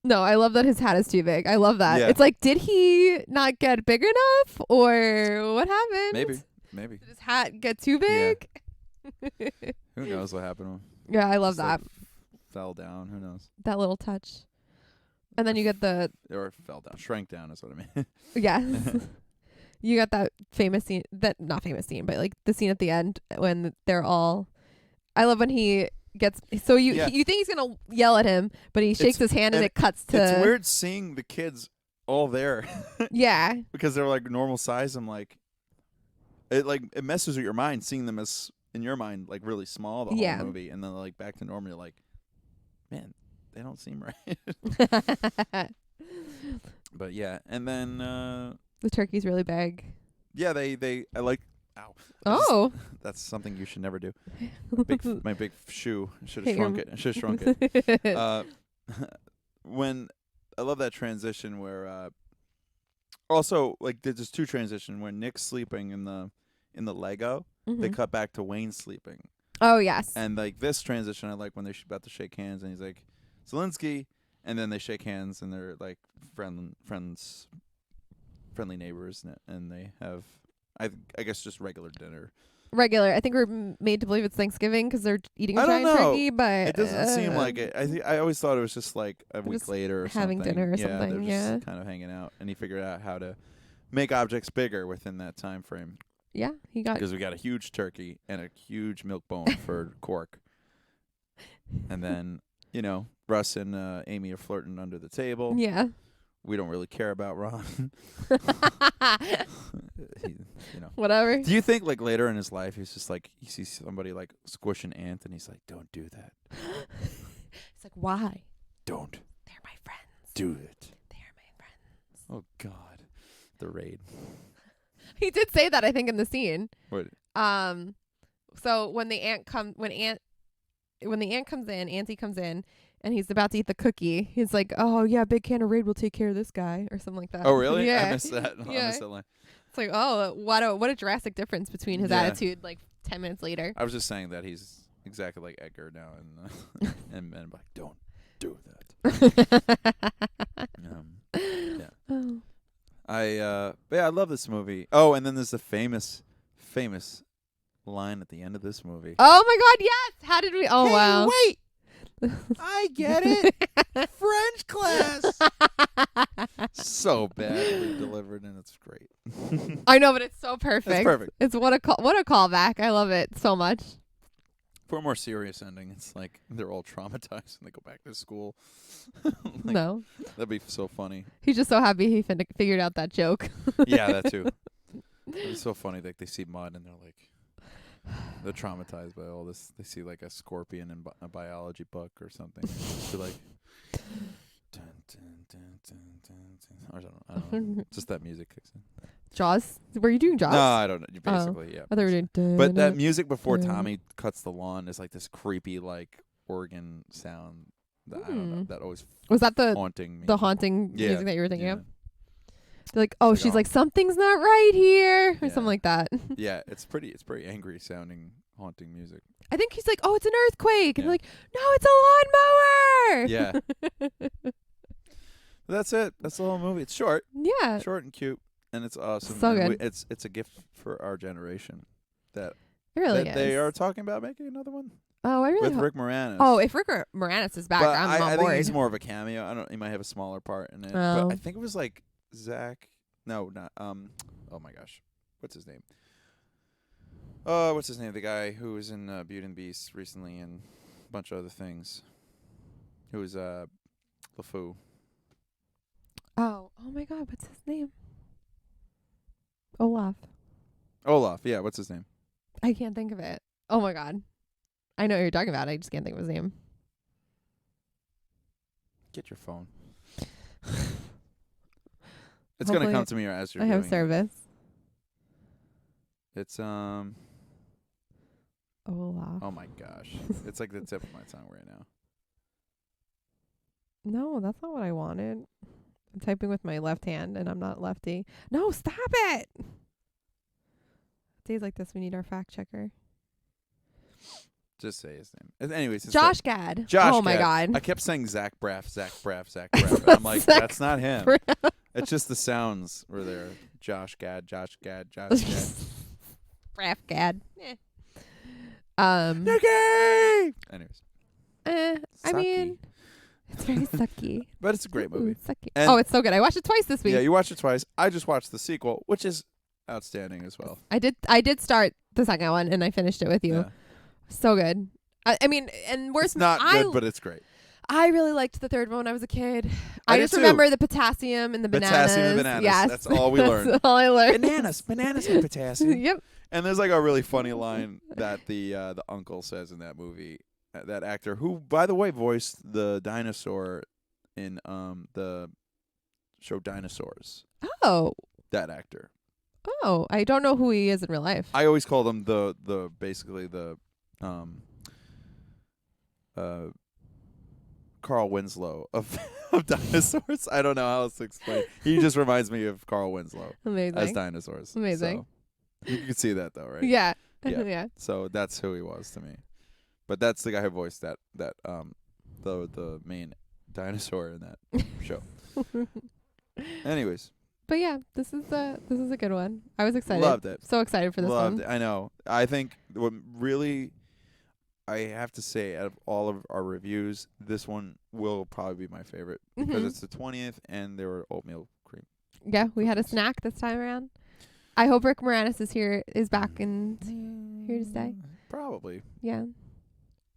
S3: No, I love that his hat is too big. I love that.
S2: Yeah.
S3: It's like, did he not get big enough, or what happened?
S2: Maybe.
S3: Did his hat get too big?
S2: Yeah. Who knows what happened to him?
S3: Yeah, I love that.
S2: Like, fell down. Who knows?
S3: That little touch. And then you get
S2: or fell down. Shrank down is what I mean.
S3: Yes. You got that famous scene, not famous scene, but like the scene at the end when they're all, I love when he gets, so you think he's going to yell at him, but he shakes his hand and it cuts to.
S2: It's weird seeing the kids all there.
S3: Yeah.
S2: Because they're like normal size. I'm like, it messes with your mind seeing them as, in your mind, like really small the whole movie. And then like back to normal, you're like, man, they don't seem right. But yeah. And then,
S3: the turkey's really big.
S2: Yeah, I like. Ow.
S3: Oh.
S2: That's something you should never do. My big shoe. I should have shrunk it. I should have shrunk it. When I love that transition where, also like there's two transitions when Nick's sleeping in the Lego. They cut back to Wayne sleeping.
S3: Oh yes.
S2: And like this transition, I like when they're about to shake hands, and he's like, Zelensky, and then they shake hands, and they're like friendly neighbors, and they have, I guess, just regular dinner.
S3: I think we're made to believe it's Thanksgiving because they're eating a giant turkey, but
S2: it doesn't seem like it. I always thought it was just like a week later or
S3: having
S2: something.
S3: Dinner or something.
S2: They're just kind of hanging out, and he figured out how to make objects bigger within that time frame.
S3: Yeah, because
S2: we got a huge turkey and a huge milk bone for Cork, and then Russ and Amy are flirting under the table.
S3: Yeah.
S2: We don't really care about Ron.
S3: Whatever.
S2: Do you think like later in his life he's just like he sees somebody like squish an ant and he's like, don't do that.
S3: It's like, why?
S2: Don't.
S3: They're my friends.
S2: Do it.
S3: They're my friends.
S2: Oh God, the raid.
S3: He did say that, I think, in the scene.
S2: What?
S3: So when the ant comes in, Auntie comes in. And he's about to eat the cookie. He's like, "Oh yeah, big can of Raid will take care of this guy," or something like that.
S2: Oh really?
S3: Yeah.
S2: I missed that. I missed that line.
S3: It's like, oh, what a drastic difference between his attitude like 10 minutes later.
S2: I was just saying that he's exactly like Edgar now, and men like, don't do that. Yeah. I love this movie. Oh, and then there's the famous line at the end of this movie.
S3: Oh my God, yes! How did we? Oh
S2: hey,
S3: wow!
S2: Wait. I get it. French class. So badly delivered, and it's great.
S3: I know, but it's so perfect.
S2: It's perfect.
S3: It's what a callback. I love it so much.
S2: For a more serious ending, it's like they're all traumatized and they go back to school.
S3: No.
S2: That'd be so funny.
S3: He's just so happy he figured out that joke.
S2: Yeah, that too. It's so funny. Like they see mud and they're traumatized by all this. They see like a scorpion in a biology book or something. They're like, dun, dun, dun, dun, dun, dun. Or I don't know. Just that music kicks in.
S3: Jaws? Were you doing Jaws?
S2: No, I don't know. Basically, yeah.
S3: I thought we were doing.
S2: But that music before Tommy cuts the lawn is like this creepy like organ sound. That I don't know. That always
S3: was that
S2: haunting me.
S3: The haunting music that you were thinking of? They're like,
S2: like,
S3: she's like, something's not right here, or something like that.
S2: Yeah, it's pretty angry sounding haunting music.
S3: I think he's like, oh, it's an earthquake, and they're like, no, it's a lawnmower.
S2: Yeah. That's it. That's the whole movie. It's short.
S3: Yeah.
S2: Short and cute, and it's awesome.
S3: So
S2: and
S3: good.
S2: It's a gift for our generation. That
S3: it really is.
S2: They are talking about making another one.
S3: Oh, I really
S2: with Rick Moranis.
S3: Oh, if Rick Moranis is back,
S2: but
S3: I'm on
S2: I
S3: board.
S2: think he's more of a cameo. I don't. He might have a smaller part in it. But I think it was like Zach. No, not. Oh my gosh, what's his name? What's his name? The guy who was in Beauty and the Beast recently and a bunch of other things. Who was LeFou.
S3: Oh my God, what's his name? Olaf,
S2: yeah, what's his name?
S3: I can't think of it. Oh my God. I know what you're talking about. I just can't think of his name.
S2: Get your phone. It's going to come to me as you're doing
S3: I have service.
S2: It's
S3: Olaf.
S2: Oh my gosh. It's like the tip of my tongue right now.
S3: No, that's not what I wanted. I'm typing with my left hand and I'm not lefty. No, stop it. Days like this, we need our fact checker.
S2: Just say his name. Anyways, it's
S3: Josh Gad.
S2: Josh
S3: Oh my
S2: Gad.
S3: God.
S2: I kept saying Zach Braff. And I'm like, that's not him. It's just the sounds were there. Josh Gad.
S3: Braff Gad.
S2: Nicky! Anyways.
S3: I mean, it's very sucky.
S2: But it's a great movie.
S3: Sucky. Oh, it's so good. I watched it twice this week.
S2: Yeah, you watched it twice. I just watched the sequel, which is outstanding as well.
S3: I did start the second one and I finished it with you.
S2: Yeah.
S3: So good. I mean, and worse.
S2: It's not good, but it's great.
S3: I really liked the third one when I was a kid.
S2: I
S3: just remember the potassium and the bananas.
S2: Potassium and bananas.
S3: Yes.
S2: That's all we learned.
S3: That's all I learned.
S2: Bananas and potassium.
S3: Yep.
S2: And there's like a really funny line that the uncle says in that movie. That actor, who by the way voiced the dinosaur in the show Dinosaurs.
S3: Oh.
S2: That actor.
S3: Oh, I don't know who he is in real life.
S2: I always called him the basically the Carl Winslow of Dinosaurs. I don't know how else to explain. He just reminds me of Carl Winslow.
S3: Amazing.
S2: As Dinosaurs.
S3: Amazing.
S2: So, you can see that though, right?
S3: Yeah.
S2: Yeah.
S3: Yeah.
S2: So that's who he was to me. But that's the guy who voiced that the main dinosaur in that show. Anyways.
S3: But yeah, this is a good one. I was excited.
S2: Loved it.
S3: So excited for this one.
S2: Loved it. I know. I think what really I have to say, out of all of our reviews, this one will probably be my favorite because it's the 20th and there were oatmeal cream.
S3: Yeah, we had a snack this time around. I hope Rick Moranis is back and here to stay.
S2: Probably.
S3: Yeah.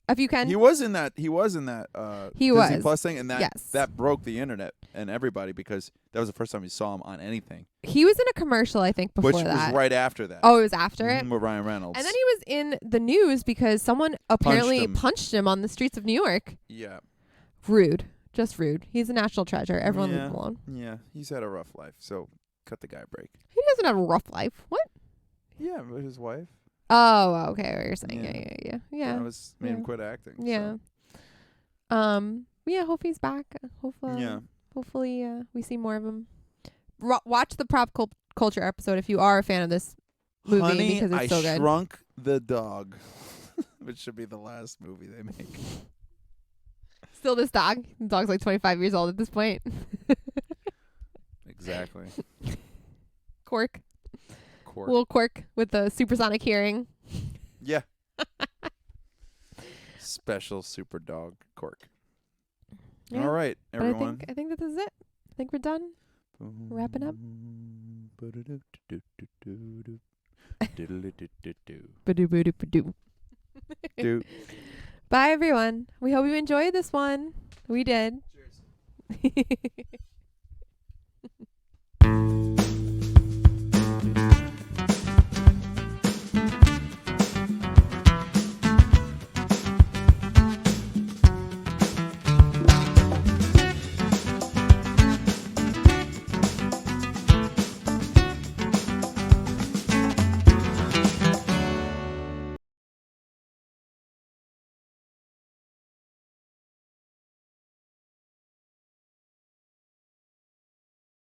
S3: If you can.
S2: He was in that Disney Plus thing, and that broke the internet and everybody because that was the first time you saw him on anything.
S3: He was in a commercial, I think, before that.
S2: Which was right after that.
S3: Oh, it was after it?
S2: With Ryan Reynolds.
S3: And then he was in the news because someone apparently punched him on the streets of New York.
S2: Yeah.
S3: Rude. Just rude. He's a national treasure. Everyone leave him alone.
S2: Yeah. He's had a rough life, so cut the guy a break.
S3: He doesn't have a rough life. What?
S2: Yeah, but his wife.
S3: Oh, okay. What you're saying. Yeah.
S2: That was made him quit acting.
S3: Yeah.
S2: So.
S3: Yeah, hope he's back. Hopefully we see more of him. Watch the prop culture episode if you are a fan of this movie.
S2: Honey,
S3: because it's so good.
S2: I Shrunk the Dog, which should be the last movie they make.
S3: Still this dog. The dog's like 25 years old at this point.
S2: Exactly.
S3: Quark. Little Quark with the supersonic hearing.
S2: Yeah. special super dog cork.
S3: Yeah.
S2: All right,
S3: But
S2: everyone.
S3: I think that this is it. I think we're done. Wrapping up. Bye, everyone. We hope you enjoyed this one. We did. Cheers.